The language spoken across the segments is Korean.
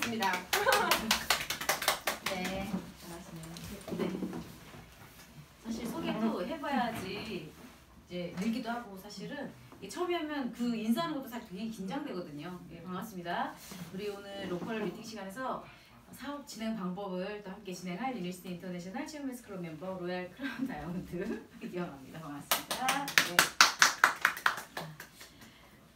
반갑습니다. 네, 반갑습니다. 네. 사실 소개도 해봐야지 이제 늘기도 하고 사실은 처음에 하면 그 인사하는 것도 사실 되게 긴장되거든요. 네, 반갑습니다. 우리 오늘 로컬 미팅 시간에서 사업 진행 방법을 또 함께 진행할 유니스트 인터내셔널 체험메스 클럽 멤버 로얄 크라운 다이아몬드 이영아입니다. 반갑습니다. 네.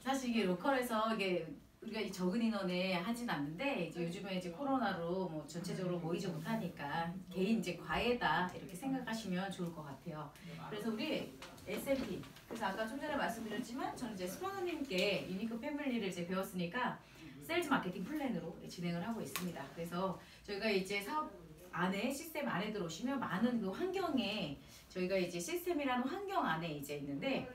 사실 이게 로컬에서 이게 우리가 적은 인원에 하진 않는데 이제 요즘에 이제 코로나로 뭐 전체적으로 모이지 못하니까 개인 이제 과외다 이렇게 생각하시면 좋을 것 같아요. 그래서 우리 SMP 그래서 아까 좀 전에 말씀드렸지만 저는 이제 스포너님께 유니크 패밀리를 이제 배웠으니까 세일즈 마케팅 플랜으로 진행을 하고 있습니다. 그래서 저희가 이제 사업 안에 시스템 안에 들어오시면 많은 그 환경에 저희가 이제 시스템이라는 환경 안에 이제 있는데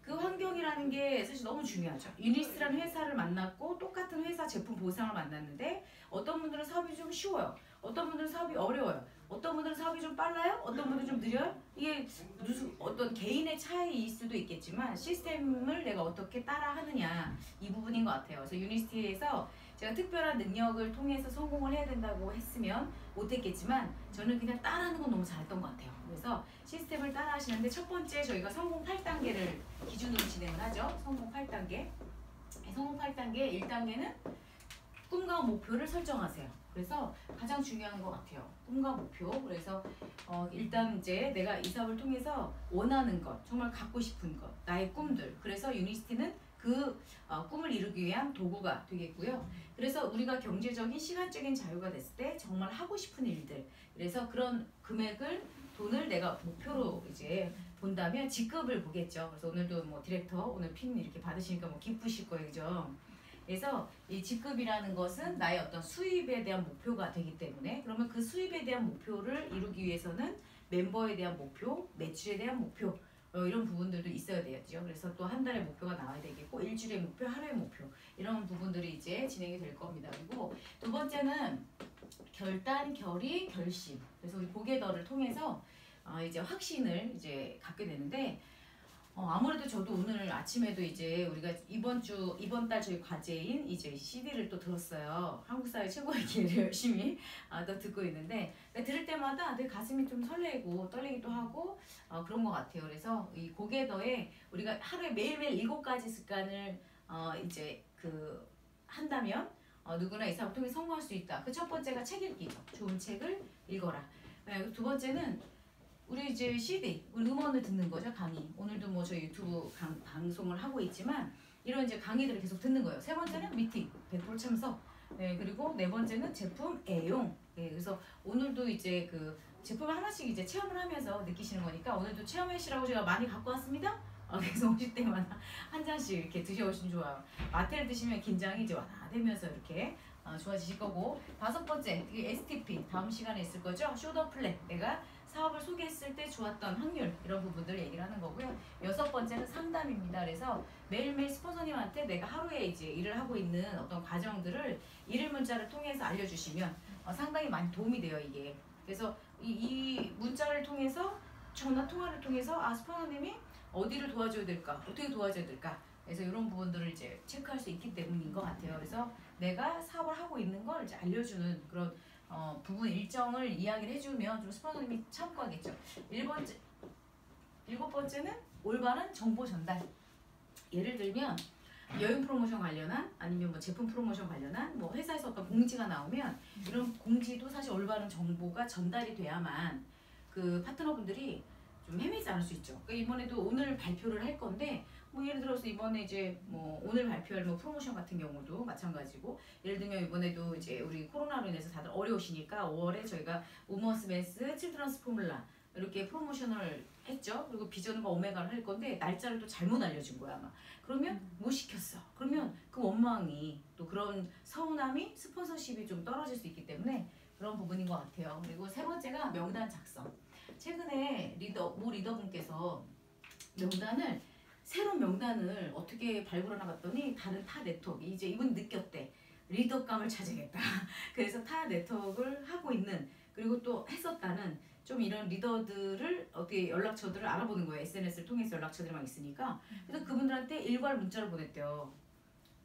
그 환경이라는 게 사실 너무 중요하죠. 유니스라는 회사를 만났고 똑같은 회사 제품 보상을 만났는데 어떤 분들은 사업이 좀 쉬워요. 어떤 분들은 사업이 어려워요. 어떤 분들은 사업이 좀 빨라요. 어떤 분들은 좀 느려요. 이게 무슨 어떤 개인의 차이일 수도 있겠지만 시스템을 내가 어떻게 따라 하느냐 이 부분인 것 같아요. 그래서 유니스티에서 제가 특별한 능력을 통해서 성공을 해야 된다고 했으면 못했겠지만 저는 그냥 따라하는 건 너무 잘했던 것 같아요. 그래서 시스템을 따라 하시는데 첫 번째 저희가 성공 8단계를 기준으로 진행을 하죠. 성공 8단계. 성공 8단계 1단계는 꿈과 목표를 설정하세요. 그래서 가장 중요한 것 같아요. 꿈과 목표. 그래서 일단 이제 내가 이 사업을 통해서 원하는 것, 정말 갖고 싶은 것, 나의 꿈들. 그래서 유니스티는 그 꿈을 이루기 위한 도구가 되겠고요. 그래서 우리가 경제적인 시간적인 자유가 됐을 때 정말 하고 싶은 일들. 그래서 그런 금액을 돈을 내가 목표로 이제 본다면 직급을 보겠죠. 그래서 오늘도 뭐 디렉터 오늘 핀 이렇게 받으시니까 뭐 기쁘실 거예요, 그죠? 그래서 이 직급이라는 것은 나의 어떤 수입에 대한 목표가 되기 때문에 그러면 그 수입에 대한 목표를 이루기 위해서는 멤버에 대한 목표, 매출에 대한 목표 이런 부분들도 있어야 되겠죠. 그래서 또 한 달의 목표가 나와야 되겠고 일주일의 목표, 하루의 목표 이런 부분들이 이제 진행이 될 겁니다. 그리고 두 번째는 결단, 결의, 결심. 그래서 우리 고개더를 통해서 이제 확신을 이제 갖게 되는데 아무래도 저도 오늘 아침에도 이제 우리가 이번 달 저희 과제인 이제 CD를 또 들었어요. 한국 사회 최고의 기회를 열심히 또 듣고 있는데 들을 때마다 내 가슴이 좀 설레고 떨리기도 하고 그런 것 같아요. 그래서 이 고개더에 우리가 하루에 매일매일 7가지 습관을 이제 그 한다면 누구나 이 사업을 통해 성공할 수 있다. 그 첫 번째가 책 읽기죠. 좋은 책을 읽어라. 두 번째는 우리 이제 CD, 우리 음원을 듣는 거죠, 강의. 오늘도 뭐 저희 유튜브 방송을 하고 있지만 이런 이제 강의들을 계속 듣는 거예요. 세 번째는 미팅, 100% 참석. 네, 그리고 네 번째는 제품 애용. 네, 그래서 오늘도 이제 그 제품을 하나씩 이제 체험을 하면서 느끼시는 거니까 오늘도 체험해시라고 제가 많이 갖고 왔습니다. 그래서 오실 때마다 한 잔씩 이렇게 드셔보시면 좋아요. 마테를 드시면 긴장이 이제 완화되면서 이렇게 좋아지실 거고 다섯 번째, 이게 STP 다음 시간에 있을 거죠. 쇼더 플랜. 내가 사업을 소개했을 때 좋았던 확률 이런 부분들 얘기를 하는 거고요. 여섯 번째는 상담입니다. 그래서 매일매일 스폰서님한테 내가 하루에 이제 일을 하고 있는 어떤 과정들을 일일 문자를 통해서 알려주시면 상당히 많이 도움이 돼요 이게. 그래서 이 문자를 통해서 전화 통화를 통해서 스폰서님이 어디를 도와줘야 될까, 어떻게 도와줘야 될까. 그래서 이런 부분들을 이제 체크할 수 있기 때문인 것 같아요. 그래서 내가 사업을 하고 있는 걸 이제 알려주는 그런 부분 일정을 이야기를 해주면 좀 스폰서님이 참고하겠죠. 일곱 번째는 올바른 정보 전달. 예를 들면 여행 프로모션 관련한 아니면 뭐 제품 프로모션 관련한 뭐 회사에서 어떤 공지가 나오면 이런 공지도 사실 올바른 정보가 전달이 돼야만 그 파트너분들이 좀 헤매지 않을 수 있죠. 그러니까 이번에도 오늘 발표를 할 건데 뭐 예를 들어서 이번에 이제 뭐 오늘 발표할 뭐 프로모션 같은 경우도 마찬가지고 예를 들면 이번에도 이제 우리 코로나로 인해서 다들 어려우시니까 5월에 저희가 우먼스 맨스 칠드런스 포뮬라 이렇게 프로모션을 했죠. 그리고 비전과 오메가를 할 건데 날짜를 또 잘못 알려준 거야 아마. 그러면 못 시켰어. 그러면 그 원망이 또 그런 서운함이 스폰서십이 좀 떨어질 수 있기 때문에 그런 부분인 것 같아요. 그리고 세 번째가 명단 작성. 최근에 모 리더분께서 명단을 새로운 명단을 어떻게 발굴하나 봤더니 다른 타 네트워크 이제 이분 느꼈대. 리더감을 찾아야겠다. 그래서 타 네트워크를 하고 있는 그리고 또 했었다는 좀 이런 리더들을 어떻게 연락처들을 알아보는 거예요. SNS를 통해서 연락처들이 막 있으니까. 그래서 그분들한테 일괄 문자를 보냈대요.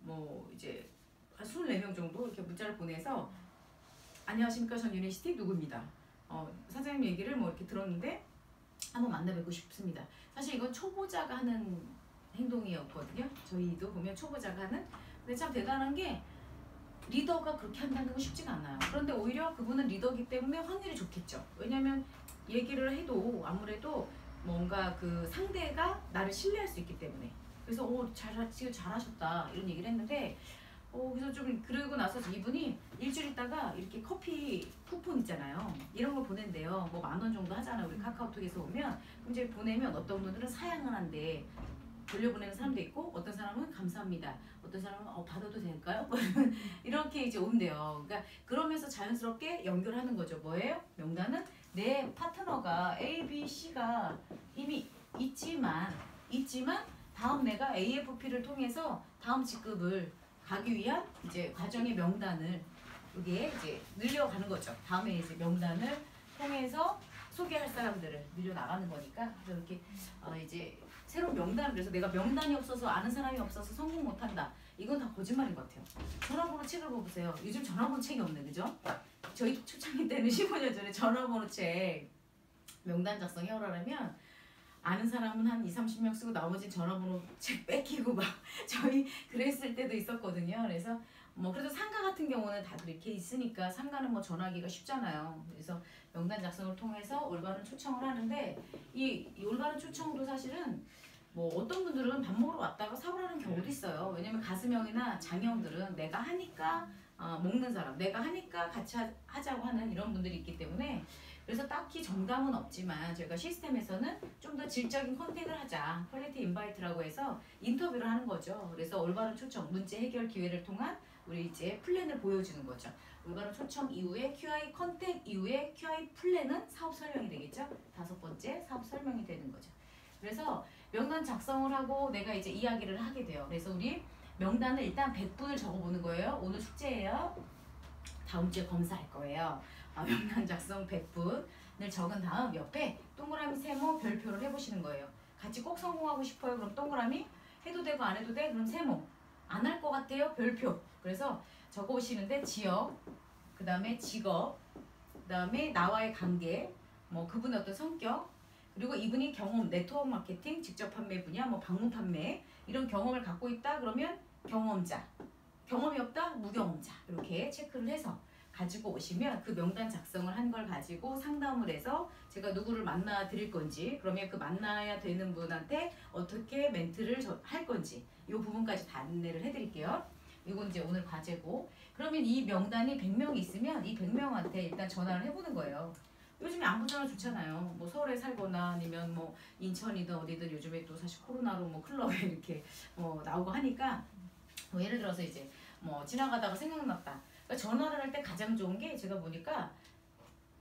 뭐 이제 한 24명 정도 이렇게 문자를 보내서 안녕하십니까, 전 유니시티 누구입니다. 사장님 얘기를 뭐 이렇게 들었는데 한번 만나뵙고 싶습니다. 사실 이건 초보자가 하는 행동이었거든요. 저희도 보면 초보자가 하는. 근데 참 대단한 게 리더가 그렇게 한다는 건 쉽지가 않아요. 그런데 오히려 그분은 리더기 때문에 확률이 좋겠죠. 왜냐면 얘기를 해도 아무래도 뭔가 그 상대가 나를 신뢰할 수 있기 때문에. 그래서 지금 잘하셨다 이런 얘기를 했는데 그래서 좀 그러고 나서 이분이 일주일 있다가 이렇게 커피 쿠폰 있잖아요. 이런 걸 보낸대요. 뭐 10,000원 정도 하잖아요. 우리 카카오톡에서 오면. 이제 보내면 어떤 분들은 사양을 한대. 돌려보내는 사람도 있고 어떤 사람은 감사합니다. 어떤 사람은 받아도 될까요? 이렇게 이제 온대요. 그러니까 그러면서 자연스럽게 연결하는 거죠. 뭐예요? 명단은 내 파트너가 A, B, C가 이미 있지만 다음 내가 AFP를 통해서 다음 직급을 가기 위한 이제 과정의 명단을 여기에 이제 늘려가는 거죠. 다음에 이제 명단을 통해서 소개할 사람들을 늘려 나가는 거니까. 그래서 이렇게 이제 새로운 명단을, 그래서 내가 명단이 없어서 아는 사람이 없어서 성공 못한다. 이건 다 거짓말인 것 같아요. 전화번호 책을 보세요. 요즘 전화번호 책이 없네, 그죠? 저희 초창기 때는 15년 전에 전화번호 책 명단 작성해오라면 아는 사람은 한 20-30명 쓰고 나머지 전화번호 책 뺏기고 막 저희 그랬을 때도 있었거든요. 그래서 뭐 그래도 상가 같은 경우는 다들 이렇게 있으니까 상가는 뭐 전화하기가 쉽잖아요. 그래서 명단 작성을 통해서 올바른 초청을 하는데 이 올바른 초청도 사실은 뭐 어떤 분들은 밥 먹으러 왔다가 사고를 하는 경우도 있어요. 왜냐면 가슴형이나 장형들은 내가 하니까 먹는 사람, 내가 하니까 같이 하자고 하는 이런 분들이 있기 때문에 그래서 딱히 정답은 없지만 저희가 시스템에서는 좀 더 질적인 컨택을 하자, 퀄리티 인바이트라고 해서 인터뷰를 하는 거죠. 그래서 올바른 초청, 문제 해결 기회를 통한 우리 이제 플랜을 보여주는 거죠. 올바른 초청 이후에 QI 컨택 이후에 QI 플랜은 사업 설명이 되겠죠. 5번째 사업 설명이 되는 거죠. 그래서 명단 작성을 하고 내가 이제 이야기를 하게 돼요. 그래서 우리 명단을 일단 100분을 적어보는 거예요. 오늘 숙제예요. 다음 주에 검사할 거예요. 명단 작성 100분을 적은 다음 옆에 동그라미, 세모, 별표를 해보시는 거예요. 같이 꼭 성공하고 싶어요. 그럼 동그라미, 해도 되고 안 해도 돼? 그럼 세모. 안 할 것 같아요? 별표. 그래서 적어보시는데 지역, 그 다음에 직업, 그 다음에 나와의 관계, 뭐 그분의 어떤 성격, 그리고 이분이 경험, 네트워크 마케팅, 직접 판매 분야, 뭐 방문 판매 이런 경험을 갖고 있다 그러면 경험자, 경험이 없다 무경험자 이렇게 체크를 해서 가지고 오시면 그 명단 작성을 한 걸 가지고 상담을 해서 제가 누구를 만나 드릴 건지, 그러면 그 만나야 되는 분한테 어떻게 멘트를 할 건지 이 부분까지 다 안내를 해드릴게요. 이건 이제 오늘 과제고, 그러면 이 명단이 100명이 있으면 이 100명한테 일단 전화를 해보는 거예요. 요즘에 안부전화 좋잖아요. 뭐 서울에 살거나 아니면 뭐 인천이든 어디든 요즘에 또 사실 코로나로 뭐 클럽에 이렇게 나오고 하니까 뭐 예를 들어서 이제 뭐 지나가다가 생각났다. 그러니까 전화를 할 때 가장 좋은 게 제가 보니까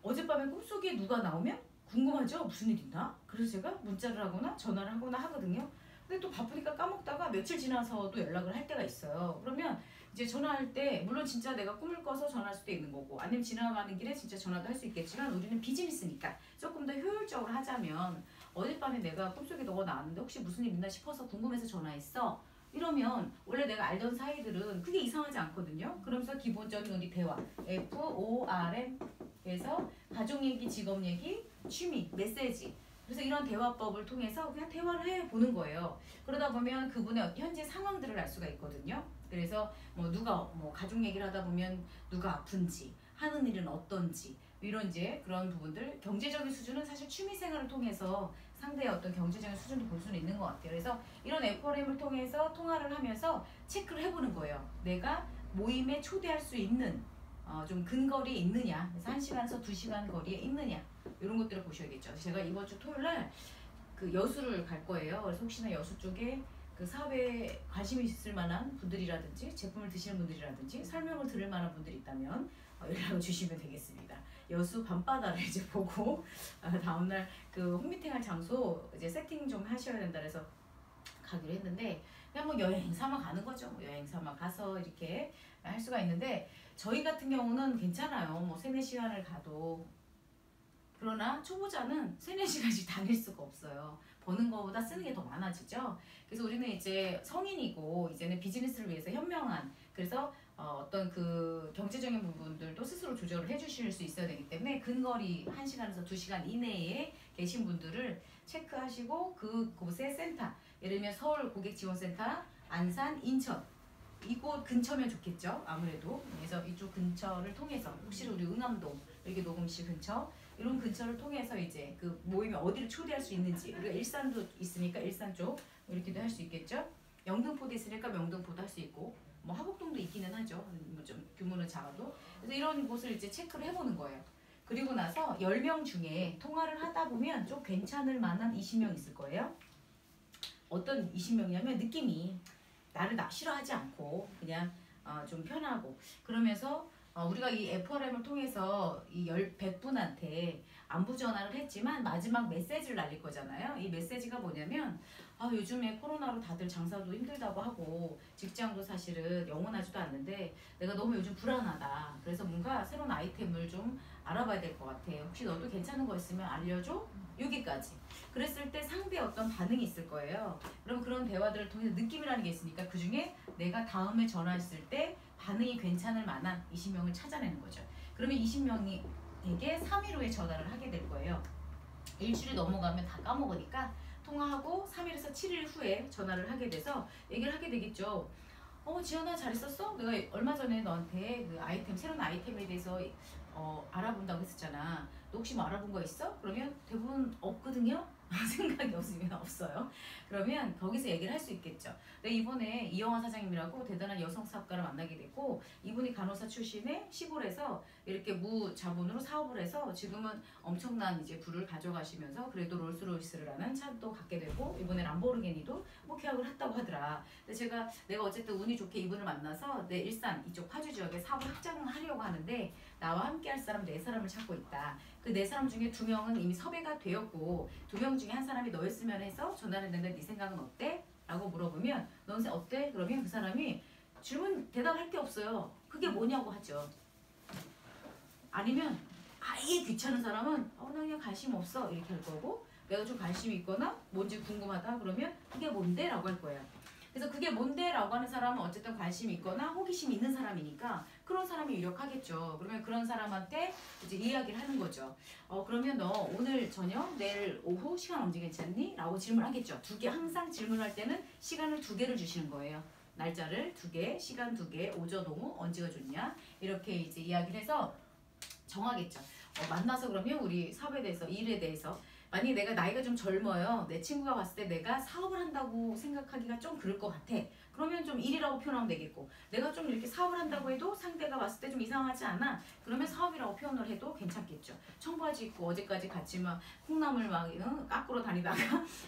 어젯밤에 꿈속에 누가 나오면 궁금하죠? 무슨 일 있나? 그래서 제가 문자를 하거나 전화를 하거나 하거든요. 근데 또 바쁘니까 까먹다가 며칠 지나서도 연락을 할 때가 있어요. 그러면 이제 전화할 때 물론 진짜 내가 꿈을 꿔서 전화할 수도 있는 거고 아니면 지나가는 길에 진짜 전화도 할 수 있겠지만 우리는 비즈니스니까 조금 더 효율적으로 하자면 어젯밤에 내가 꿈속에 너가 나왔는데 혹시 무슨 일 있나 싶어서 궁금해서 전화했어. 이러면 원래 내가 알던 사이들은 그게 이상하지 않거든요. 그러면서 기본적인 우리 대화 FORM 그래서 가족 얘기, 직업 얘기, 취미, 메시지, 그래서 이런 대화법을 통해서 그냥 대화를 해보는 거예요. 그러다 보면 그분의 현재 상황들을 알 수가 있거든요. 그래서 뭐 누가 뭐 가족 얘기를 하다 보면 누가 아픈지, 하는 일은 어떤지 이런 이제 그런 부분들, 경제적인 수준은 사실 취미생활을 통해서 상대의 어떤 경제적인 수준도 볼 수는 있는 것 같아요. 그래서 이런 FRM을 통해서 통화를 하면서 체크를 해보는 거예요. 내가 모임에 초대할 수 있는 좀 근거리에 있느냐, 그래서 1시간에서 2시간 거리에 있느냐 이런 것들을 보셔야겠죠. 제가 이번 주 토요일날 그 여수를 갈 거예요. 그래서 혹시나 여수 쪽에 그 사업에 관심이 있을 만한 분들이라든지 제품을 드시는 분들이라든지 설명을 들을 만한 분들이 있다면 연락을 주시면 되겠습니다. 여수 밤바다를 이제 보고 다음날 그 홈미팅할 장소 이제 세팅 좀 하셔야 된다 그래서 가기로 했는데 그냥 뭐 여행 삼아 가는 거죠. 뭐 여행 삼아 가서 이렇게 할 수가 있는데 저희 같은 경우는 괜찮아요. 뭐 3-4시간을 가도. 그러나 초보자는 3-4시간씩 다닐 수가 없어요. 버는 거보다 쓰는 게 더 많아지죠. 그래서 우리는 이제 성인이고 이제는 비즈니스를 위해서 현명한, 그래서 어떤 그 경제적인 부분들도 스스로 조절을 해주실 수 있어야 되기 때문에 근거리 1시간에서 2시간 이내에 계신 분들을 체크하시고 그곳의 센터, 예를 들면 서울 고객지원센터, 안산, 인천 이곳 근처면 좋겠죠. 아무래도 그래서 이쪽 근처를 통해서 혹시 우리 응암동 여기 녹음실 근처 이런 근처를 통해서 이제 그 모임에 어디를 초대할 수 있는지, 우리가 일산도 있으니까 일산 쪽 이렇게도 할 수 있겠죠. 영등포도 있으니까 영등포도 할 수 있고 뭐 하곡동도 있기는 하죠. 뭐 좀 규모는 작아도. 그래서 이런 곳을 이제 체크를 해보는 거예요. 그리고 나서 10명 중에 통화를 하다 보면 좀 괜찮을 만한 20명 있을 거예요. 어떤 20명이냐면 느낌이 나를 싫어하지 않고 그냥 좀 편하고 그러면서 우리가 이 FRM을 통해서 이 100분한테 안부 전화를 했지만 마지막 메시지를 날릴 거잖아요. 이 메시지가 뭐냐면 요즘에 코로나로 다들 장사도 힘들다고 하고 직장도 사실은 영원하지도 않는데 내가 너무 요즘 불안하다. 그래서 뭔가 새로운 아이템을 좀 알아봐야 될 것 같아. 혹시 너도 괜찮은 거 있으면 알려줘? 여기까지. 그랬을 때 상대의 어떤 반응이 있을 거예요. 그럼 그런 대화들을 통해서 느낌이라는 게 있으니까 그 중에 내가 다음에 전화했을 때 반응이 괜찮을 만한 20명을 찾아내는 거죠. 그러면 20명에게 3일 후에 전화를 하게 될 거예요. 일주일이 넘어가면 다 까먹으니까 통화하고 3일에서 7일 후에 전화를 하게 돼서 얘기를 하게 되겠죠. 지연아 잘 있었어? 내가 얼마 전에 너한테 그 아이템, 새로운 아이템에 대해서 알아본다고 했었잖아. 너 혹시 뭐 알아본 거 있어? 그러면 대부분 없거든요? 생각이 없으면 없어요. 그러면 거기서 얘기를 할 수 있겠죠. 근데 이번에 이영화 사장님이라고 대단한 여성 사업가를 만나게 됐고 이분이 간호사 출신의 시골에서 이렇게 무자본으로 사업을 해서 지금은 엄청난 이제 부를 가져가시면서 그래도 롤스로이스라는 차도 갖게 되고 이번에 람보르기니도 뭐 계약을 했다고 하더라. 근데 내가 어쨌든 운이 좋게 이분을 만나서 내 일산 이쪽 파주 지역에 사업을 확장하려고 하는데 나와 함께 할 사람 4사람을 찾고 있다. 그 4사람 중에 2명은 이미 섭외가 되었고 2명 중에 한 사람이 너였으면 해서 전화를 했는데 네 생각은 어때? 라고 물어보면 넌 어때? 그러면 그 사람이 대답할 게 없어요. 그게 뭐냐고 하죠. 아니면 아예 귀찮은 사람은 나 그냥 관심 없어 이렇게 할 거고 내가 좀 관심이 있거나 뭔지 궁금하다 그러면 그게 뭔데? 라고 할 거예요. 그래서 그게 뭔데? 라고 하는 사람은 어쨌든 관심이 있거나 호기심이 있는 사람이니까 그런 사람이 유력하겠죠. 그러면 그런 사람한테 이제 이야기를 하는 거죠. 그러면 너 오늘 저녁, 내일 오후 시간 언제 괜찮니? 라고 질문하겠죠. 2개, 항상 질문할 때는 시간을 2개를 주시는 거예요. 날짜를 2개, 시간 2개, 오전, 오후 언제가 좋냐? 이렇게 이제 이야기를 해서 정하겠죠. 만나서 그러면 우리 사업에 대해서, 일에 대해서 만약에 내가 나이가 좀 젊어요. 내 친구가 봤을 때 내가 사업을 한다고 생각하기가 좀 그럴 것 같아. 그러면 좀 일이라고 표현하면 되겠고 내가 좀 이렇게 사업을 한다고 해도 상대가 봤을 때 좀 이상하지 않아? 그러면 사업이라고 표현을 해도 괜찮겠죠. 청바지 입고 어제까지 같이 막 콩나물 막 깎으러 다니다가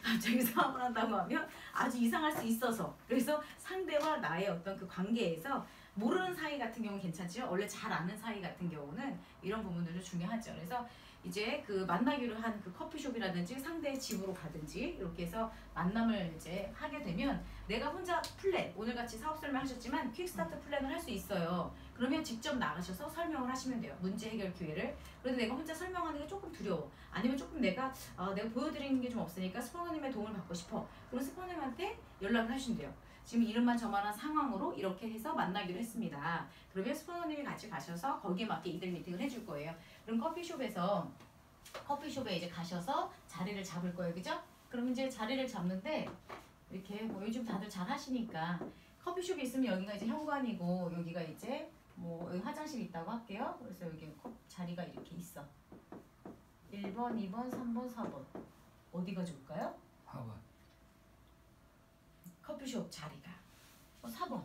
갑자기 사업을 한다고 하면 아주 이상할 수 있어서 그래서 상대와 나의 어떤 그 관계에서 모르는 사이 같은 경우는 괜찮지요. 원래 잘 아는 사이 같은 경우는 이런 부분들도 중요하죠. 그래서 이제 그 만나기로 한 그 커피숍이라든지 상대의 집으로 가든지 이렇게 해서 만남을 이제 하게 되면 내가 혼자 플랜, 오늘 같이 사업 설명하셨지만 퀵스타트 플랜을 할 수 있어요. 그러면 직접 나가셔서 설명을 하시면 돼요. 문제 해결 기회를. 그런데 내가 혼자 설명하는 게 조금 두려워. 아니면 조금 내가 보여드리는 게 좀 없으니까 스포너님의 도움을 받고 싶어. 그럼 스포너님한테 연락을 하시면 돼요. 지금 이름만 저만한 상황으로 이렇게 해서 만나기로 했습니다. 그러면 스포너님이 같이 가셔서 거기에 맞게 이들 미팅을 해줄 거예요. 그럼 커피숍에 이제 가셔서 자리를 잡을 거예요. 그죠? 그럼 이제 자리를 잡는데 이렇게 뭐 요즘 다들 잘 하시니까 커피숍이 있으면 여기가 이제 현관이고 여기가 이제 뭐 여기 화장실 있다고 할게요. 그래서 여기 자리가 이렇게 있어. 1번, 2번, 3번, 4번. 어디가 좋을까요? 4번. 커피숍 자리가 4번.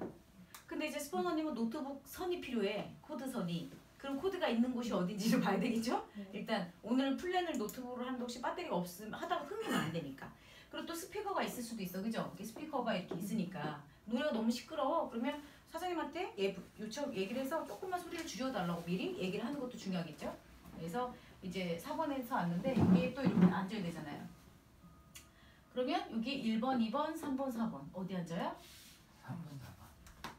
근데 이제 스포너님은 노트북 선이 필요해. 코드선이. 그럼 코드가 있는 곳이 어딘지를 봐야 되겠죠? 일단 오늘 플랜을 노트북으로 하는데 혹시 배터리가 없으면 하다가 흥미는 안 되니까. 그리고 또 스피커가 있을 수도 있어. 그죠? 이렇게 스피커가 이렇게 있으니까 노래가 너무 시끄러워. 그러면 사장님한테 얘기를 해서 조금만 소리를 줄여달라고 미리 얘기를 하는 것도 중요하겠죠? 그래서 이제 4번에서 왔는데 여기에 또 이렇게 앉아야 되잖아요. 그러면 여기 1번, 2번, 3번, 4번 어디 앉아요? 3번, 4번.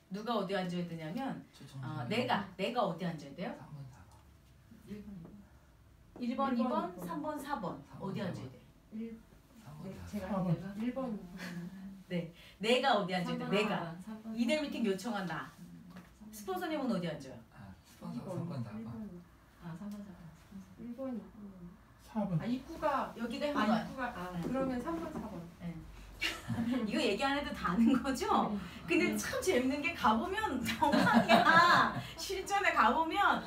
누가 어디 앉아야 되냐면 내가 어디 앉아야 돼요? 3번, 4번. 1번, 2번, 3번, 4번 어디 앉아야 돼? 3번, 4번. 제가 1번 네. 내가 어디 앉을 때 내가 3번. 이들 미팅 요청한 나. 스폰서님은 어디 앉아요? 아, 스폰서 3번 4번. 아 3번 4번. 1번, 4번. 아 입구가 여기가 현관. 입구가 네. 그러면 3번, 4번. 이거 얘기 안 해도 다 아는 거죠? 근데 참 재밌는 게 가보면 정말이야. 실전에 가보면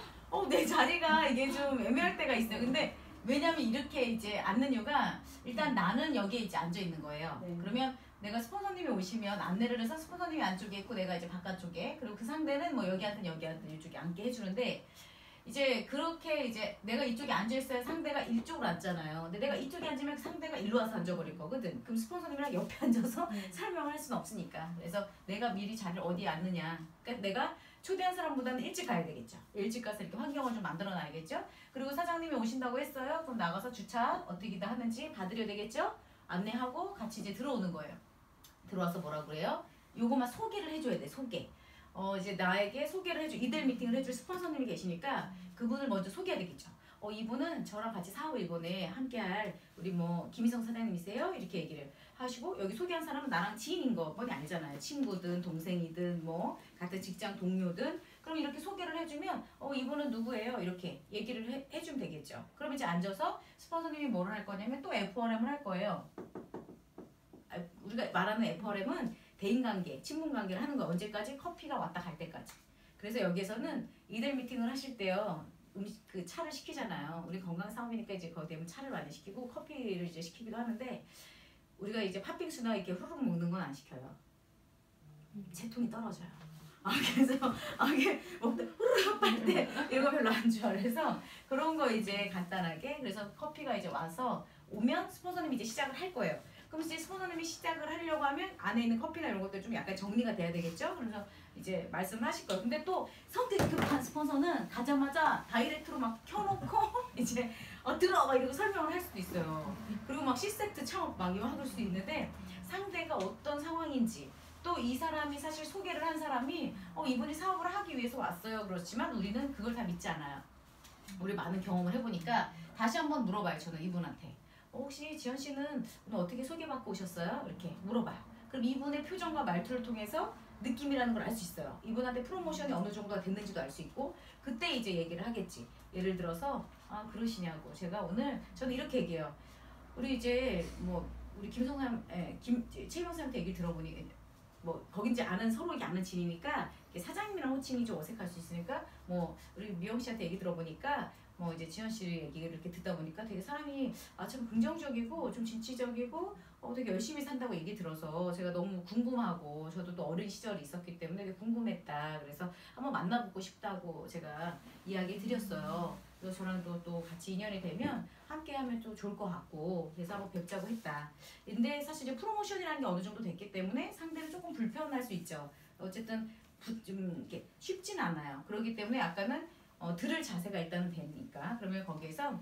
내 자리가 이게 좀 애매할 때가 있어요. 근데 왜냐면 이렇게 이제 앉는 이유가 일단 나는 여기에 이제 앉아 있는 거예요. 네. 그러면 내가 스폰서님이 오시면 안내를 해서 스폰서님이 안쪽에 있고 내가 이제 바깥쪽에 그리고 그 상대는 뭐 여기 앉든 여기 앉든 이쪽에 앉게 해주는데 이제 그렇게 이제 내가 이쪽에 앉아있어야 상대가 이쪽으로 앉잖아요. 근데 내가 이쪽에 앉으면 상대가 일로 와서 앉아버릴 거거든. 그럼 스폰서님이랑 옆에 앉아서 설명을 할 수는 없으니까. 그래서 내가 미리 자리를 어디에 앉느냐. 그러니까 내가 초대한 사람보다는 일찍 가야 되겠죠. 일찍 가서 이렇게 환경을 좀 만들어 놔야겠죠. 그리고 사장님이 오신다고 했어요. 그럼 나가서 주차 어떻게 다 하는지 봐드려야 되겠죠. 안내하고 같이 이제 들어오는 거예요. 들어와서 뭐라 그래요? 요거만 소개를 해줘야 돼. 소개. 이제 나에게 소개를 해줄 이들 미팅을 해줄 스폰서님이 계시니까 그분을 먼저 소개해야 되겠죠. 이분은 저랑 같이 사업 일본에 함께할 우리 뭐 김희성 사장님이세요? 이렇게 얘기를 하시고 여기 소개한 사람은 나랑 지인인 거 뻔히 알잖아요. 친구든 동생이든 뭐 같은 직장 동료든 그럼 이렇게 소개를 해주면 이분은 누구예요? 이렇게 얘기를 해주면 되겠죠. 그럼 이제 앉아서 스폰서님이 뭐를 할 거냐면 또 F&M을 할 거예요. 우리가 말하는 F&M은 대인관계, 친분관계를 하는 거 언제까지? 커피가 왔다 갈 때까지. 그래서 여기에서는 이들 미팅을 하실 때요. 그 차를 시키잖아요. 우리 건강 사업이니까 이제 거기 되면 차를 많이 시키고 커피를 이제 시키기도 하는데 우리가 이제 팥빙수나 이렇게 후루룩 먹는 건 안 시켜요. 채통이 떨어져요. 그래서 이게 먹다 후루룩 빨때 이런 거 별로 안 좋아. 그래서 그런 거 이제 간단하게 그래서 커피가 이제 와서 오면 스폰서님이 이제 시작을 할 거예요. 그럼 이제 스폰서님이 시작을 하려고 하면 안에 있는 커피나 이런 것들 좀 약간 정리가 돼야 되겠죠? 그래서 이제 말씀을 하실 거예요. 근데 또 성격이 급한 스폰서는 가자마자 다이렉트로 막 켜놓고 이제 들어와 이러고 설명을 할 수도 있어요. 그리고 막 C세트 창업 막 이거 할 수도 있는데 상대가 어떤 상황인지 또 이 사람이 사실 소개를 한 사람이 이분이 사업을 하기 위해서 왔어요. 그렇지만 우리는 그걸 다 믿지 않아요. 우리 많은 경험을 해보니까 다시 한번 물어봐요. 저는 이분한테. 혹시 지연 씨는 오늘 어떻게 소개받고 오셨어요? 이렇게 물어봐요. 그럼 이분의 표정과 말투를 통해서 느낌이라는 걸 알 수 있어요. 이분한테 프로모션이 어느 정도가 됐는지도 알 수 있고 그때 이제 얘기를 하겠지. 예를 들어서 그러시냐고 제가 오늘 저는 이렇게 얘기해요. 우리 이제 뭐 우리 김성삼 최명삼한테 얘기 들어보니 뭐 거긴지 아는 서로 아는 지니니까 사장님이랑 호칭이 좀 어색할 수 있으니까 뭐 우리 미영 씨한테 얘기 들어보니까 뭐 이제 지연 씨 얘기를 이렇게 듣다 보니까 되게 사람이 참 긍정적이고 좀 진취적이고 되게 열심히 산다고 얘기 들어서 제가 너무 궁금하고 저도 또 어린 시절이 있었기 때문에 되게 궁금했다. 그래서 한번 만나보고 싶다고 제가 이야기 드렸어요. 그래서 저랑 또 같이 인연이 되면 함께 하면 또 좋을 것 같고 그래서 한번 뵙자고 했다. 근데 사실 이제 프로모션이라는 게 어느 정도 됐기 때문에 상대는 조금 불편할 수 있죠. 어쨌든 좀 이렇게 쉽진 않아요. 그렇기 때문에 약간은 들을 자세가 일단은 되니까 그러면 거기에서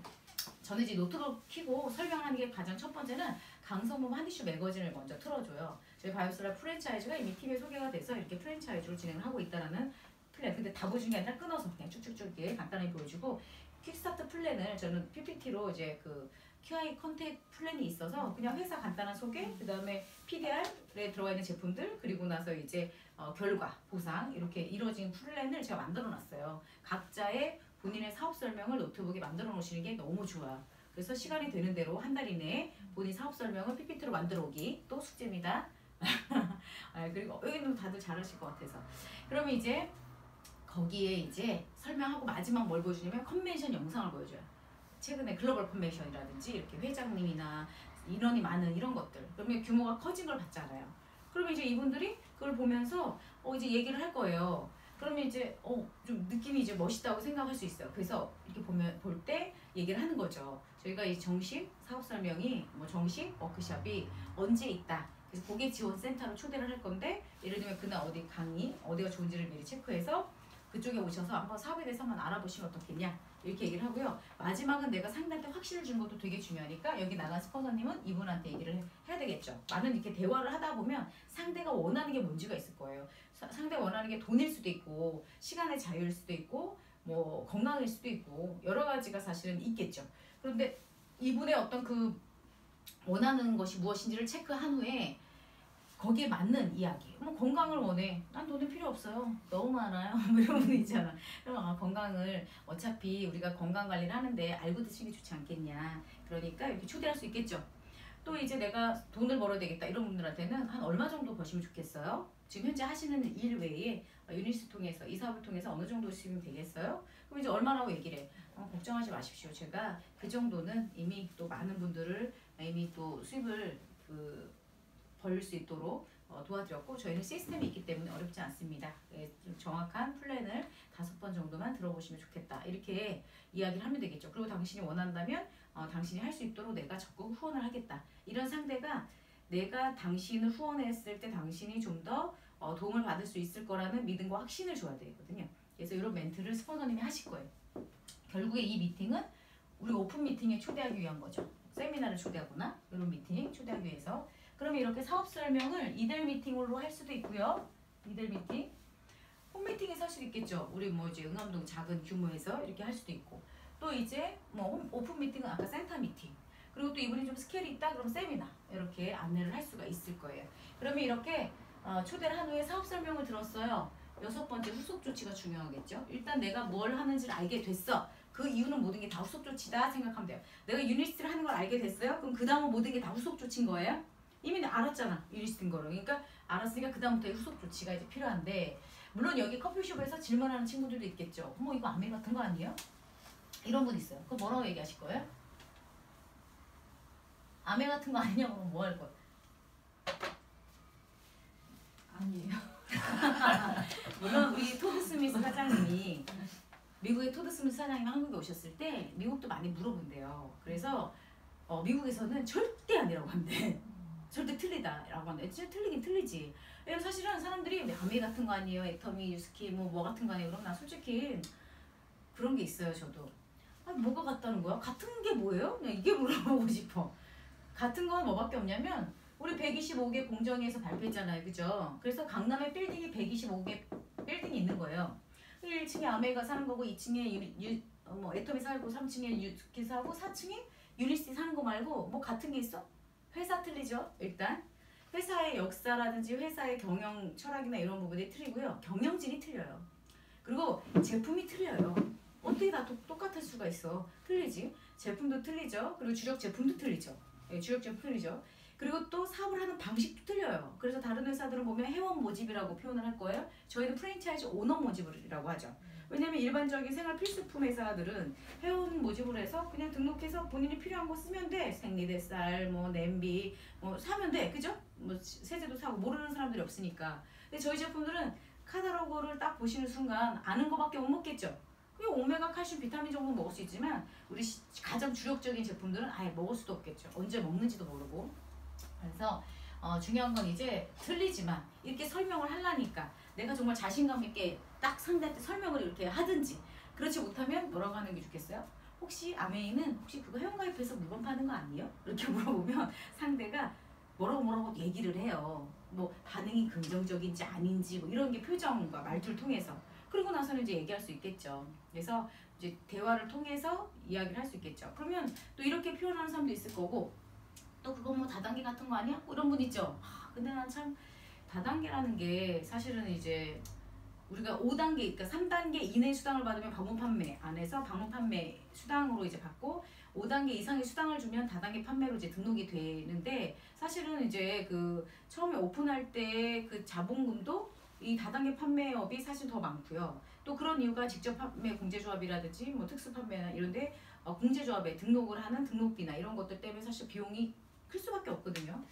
저는 이제 노트북 켜고 설명하는 게 가장 첫 번째는 강성범 한이슈 매거진을 먼저 틀어줘요. 저희 바이오스라 프랜차이즈가 이미 팀에 소개가 돼서 이렇게 프랜차이즈로 진행을 하고 있다라는 플랜. 근데 다 보여준 게 아니라 끊어서 그냥 쭉쭉쭉 이렇게 간단하게 보여주고 킥스타트 플랜을 저는 PPT로 이제 그 QI 컨택 플랜이 있어서 그냥 회사 간단한 소개, 그 다음에 PDR에 들어가 있는 제품들, 그리고 나서 이제 결과, 보상 이렇게 이루어진 플랜을 제가 만들어 놨어요. 각자의 본인의 사업 설명을 노트북에 만들어 놓으시는 게 너무 좋아요. 그래서 시간이 되는 대로 한 달 이내에 본인 사업 설명을 PPT로 만들어 오기 또 숙제입니다. 그리고 여기는 다들 잘하실 것 같아서. 그러면 이제 거기에 이제 설명하고 마지막 뭘 보여주냐면 컨벤션 영상을 보여줘요. 최근에 글로벌 컨벤션이라든지 이렇게 회장님이나 인원이 많은 이런 것들. 그러면 규모가 커진 걸 봤잖아요. 그러면 이제 이분들이 그걸 보면서 이제 얘기를 할 거예요. 그러면 이제 좀 느낌이 이제 멋있다고 생각할 수 있어요. 그래서 이렇게 볼 때 얘기를 하는 거죠. 저희가 이 정식 사업 설명이 정식 워크숍이 언제 있다. 그래서 고객 지원 센터로 초대를 할 건데 예를 들면 그날 어디 강의 어디가 좋은지를 미리 체크해서 그쪽에 오셔서 한번 사업에 대해서 한번 알아보시면 어떻겠냐 이렇게 얘기를 하고요. 마지막은 내가 상대한테 확신을 준 것도 되게 중요하니까 여기 나간 스폰서님은 이분한테 얘기를 해야 되겠죠. 많은 이렇게 대화를 하다 보면 상대가 원하는 게 뭔지가 있을 거예요. 상대가 원하는 게 돈일 수도 있고 시간의 자유일 수도 있고 뭐 건강일 수도 있고 여러 가지가 사실은 있겠죠. 그런데 이분의 어떤 그 원하는 것이 무엇인지를 체크한 후에 거기에 맞는 이야기. 뭐 건강을 원해. 난 돈이 필요 없어요. 너무 많아요. 뭐 이런 분 있잖아. 그럼 건강을 어차피 우리가 건강 관리를 하는데 알고 드시는 게 좋지 않겠냐. 그러니까 이렇게 초대할 수 있겠죠. 또 이제 내가 돈을 벌어야 되겠다 이런 분들한테는 한 얼마 정도 버시면 좋겠어요? 지금 현재 하시는 일 외에 유니스 통해서 이 사업을 통해서 어느 정도 쓰면 되겠어요? 그럼 이제 얼마라고 얘기를 해. 걱정하지 마십시오. 제가 그 정도는 이미 또 많은 분들을 이미 또 수입을 벌릴 수 있도록 도와드렸고 저희는 시스템이 있기 때문에 어렵지 않습니다. 좀 정확한 플랜을 5번 정도만 들어보시면 좋겠다. 이렇게 이야기를 하면 되겠죠. 그리고 당신이 원한다면 당신이 할 수 있도록 내가 적극 후원을 하겠다. 이런 상대가 내가 당신을 후원했을 때 당신이 좀 더 도움을 받을 수 있을 거라는 믿음과 확신을 줘야 되거든요. 그래서 이런 멘트를 스폰서님이 하실 거예요. 결국에 이 미팅은 우리 오픈 미팅에 초대하기 위한 거죠. 세미나를 초대하거나 이런 미팅 초대하기 위해서. 그러면 이렇게 사업 설명을 이들 미팅으로 할 수도 있고요. 이들 미팅. 홈 미팅에서 할 수도 있겠죠. 우리 뭐 이제 응암동 작은 규모에서 이렇게 할 수도 있고. 또 이제 뭐 오픈 미팅은 아까 센터 미팅. 그리고 또 이분이 좀 스케일이 있다 그럼 세미나 이렇게 안내를 할 수가 있을 거예요. 그러면 이렇게 초대를 한 후에 사업 설명을 들었어요. 6번째 후속 조치가 중요하겠죠. 일단 내가 뭘 하는지를 알게 됐어. 그 이유는 모든 게 다 후속 조치다 생각하면 돼요. 내가 유니스트를 하는 걸 알게 됐어요. 그럼 그 다음은 모든 게 다 후속 조치인 거예요. 이미 알았잖아. 유니스트인 거를. 그러니까 알았으니까 그 다음부터 후속 조치가 이제 필요한데 물론 여기 커피숍에서 질문하는 친구들도 있겠죠. 뭐 이거 아메 같은 거 아니에요? 이런 분 있어요. 그거 뭐라고 얘기하실 거예요? 아메 같은 거 아니냐고 그러면 뭐 할 거예요? 아니에요. 물론 우리 토드 스미스 사장님이 미국의 토드 스미스 사장님이 한국에 오셨을 때 미국도 많이 물어본대요. 그래서 미국에서는 절대 아니라고 한대. 절대 틀리다라고 한대. 진짜 틀리긴 틀리지. 왜냐면 사실은 사람들이 아메 같은 거 아니에요? 애터미, 유스키 뭐 같은 거 아니에요? 그럼 나 솔직히 그런 게 있어요. 저도. 뭐가 같다는 거야? 같은 게 뭐예요? 그냥 이게 물어보고 싶어. 같은 건 뭐밖에 없냐면 우리 125개 공정위에서 발표했잖아요. 그죠? 그래서 강남에 빌딩이 125개 빌딩이 있는 거예요. 1층에 아메가 사는 거고 2층에 애터미 살고 3층에 유스키 사고 4층에 유니스티 사는 거 말고 뭐 같은 게 있어? 회사 틀리죠? 일단 회사의 역사라든지 회사의 경영 철학이나 이런 부분이 틀리고요. 경영진이 틀려요. 그리고 제품이 틀려요. 어떻게 다 똑같을 수가 있어? 틀리지. 제품도 틀리죠. 그리고 주력 제품도 틀리죠. 주력 제품 틀리죠. 그리고 또 사업을 하는 방식도 틀려요. 그래서 다른 회사들은 보면 회원 모집이라고 표현을 할 거예요. 저희는 프랜차이즈 오너 모집이라고 하죠. 왜냐면 일반적인 생활 필수품 회사들은 회원 모집을 해서 그냥 등록해서 본인이 필요한 거 쓰면 돼. 생리대쌀, 뭐 냄비, 뭐 사면 돼. 그죠? 뭐 세제도 사고 모르는 사람들이 없으니까. 근데 저희 제품들은 카탈로그를 딱 보시는 순간 아는 거밖에 못 먹겠죠. 그냥 오메가 칼슘 비타민 정도 먹을 수 있지만 우리 가장 주력적인 제품들은 아예 먹을 수도 없겠죠. 언제 먹는지도 모르고. 그래서 중요한 건 이제 틀리지만 이렇게 설명을 하려니까 내가 정말 자신감 있게 딱 상대한테 설명을 이렇게 하든지 그렇지 못하면 뭐라고 하는 게 좋겠어요? 혹시 아메이는 혹시 그거 회원가입해서 물건 파는 거 아니에요? 이렇게 물어보면 상대가 뭐라고 얘기를 해요. 뭐 반응이 긍정적인지 아닌지 뭐 이런 게 표정과 말투를 통해서 그리고 나서는 이제 얘기할 수 있겠죠. 그래서 이제 대화를 통해서 이야기를 할 수 있겠죠. 그러면 또 이렇게 표현하는 사람도 있을 거고 또 그거 뭐 다단계 같은 거 아니야? 뭐 이런 분 있죠. 근데 난 참 다단계라는 게 사실은 이제 우리가 5단계, 그러니까 3단계 이내 수당을 받으면 방문 판매 안에서 방문 판매 수당으로 이제 받고 5단계 이상의 수당을 주면 다단계 판매로 이제 등록이 되는데 사실은 이제 그 처음에 오픈할 때 그 자본금도 이 다단계 판매업이 사실 더 많고요. 또 그런 이유가 직접 판매 공제조합이라든지 뭐 특수 판매나 이런데 공제조합에 등록을 하는 등록비나 이런 것들 때문에 사실 비용이 클 수밖에 없거든요.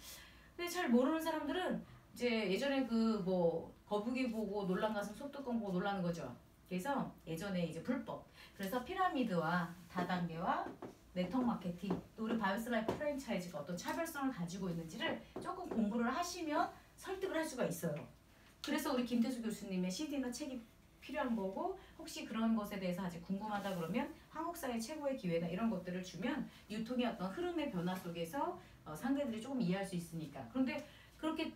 근데 잘 모르는 사람들은 이제 예전에 그 뭐 거북이 보고 놀란 가슴 소뚜껑 보고 놀라는 거죠. 그래서 예전에 이제 불법. 그래서 피라미드와 다단계와 네트워크 마케팅 또 우리 바이오스라이프 프랜차이즈가 어떤 차별성을 가지고 있는지를 조금 공부를 하시면 설득을 할 수가 있어요. 그래서 우리 김태수 교수님의 CD나 책이 필요한 거고 혹시 그런 것에 대해서 아직 궁금하다 그러면 한국사의 최고의 기회나 이런 것들을 주면 유통의 어떤 흐름의 변화 속에서 상대들이 조금 이해할 수 있으니까. 그런데 그렇게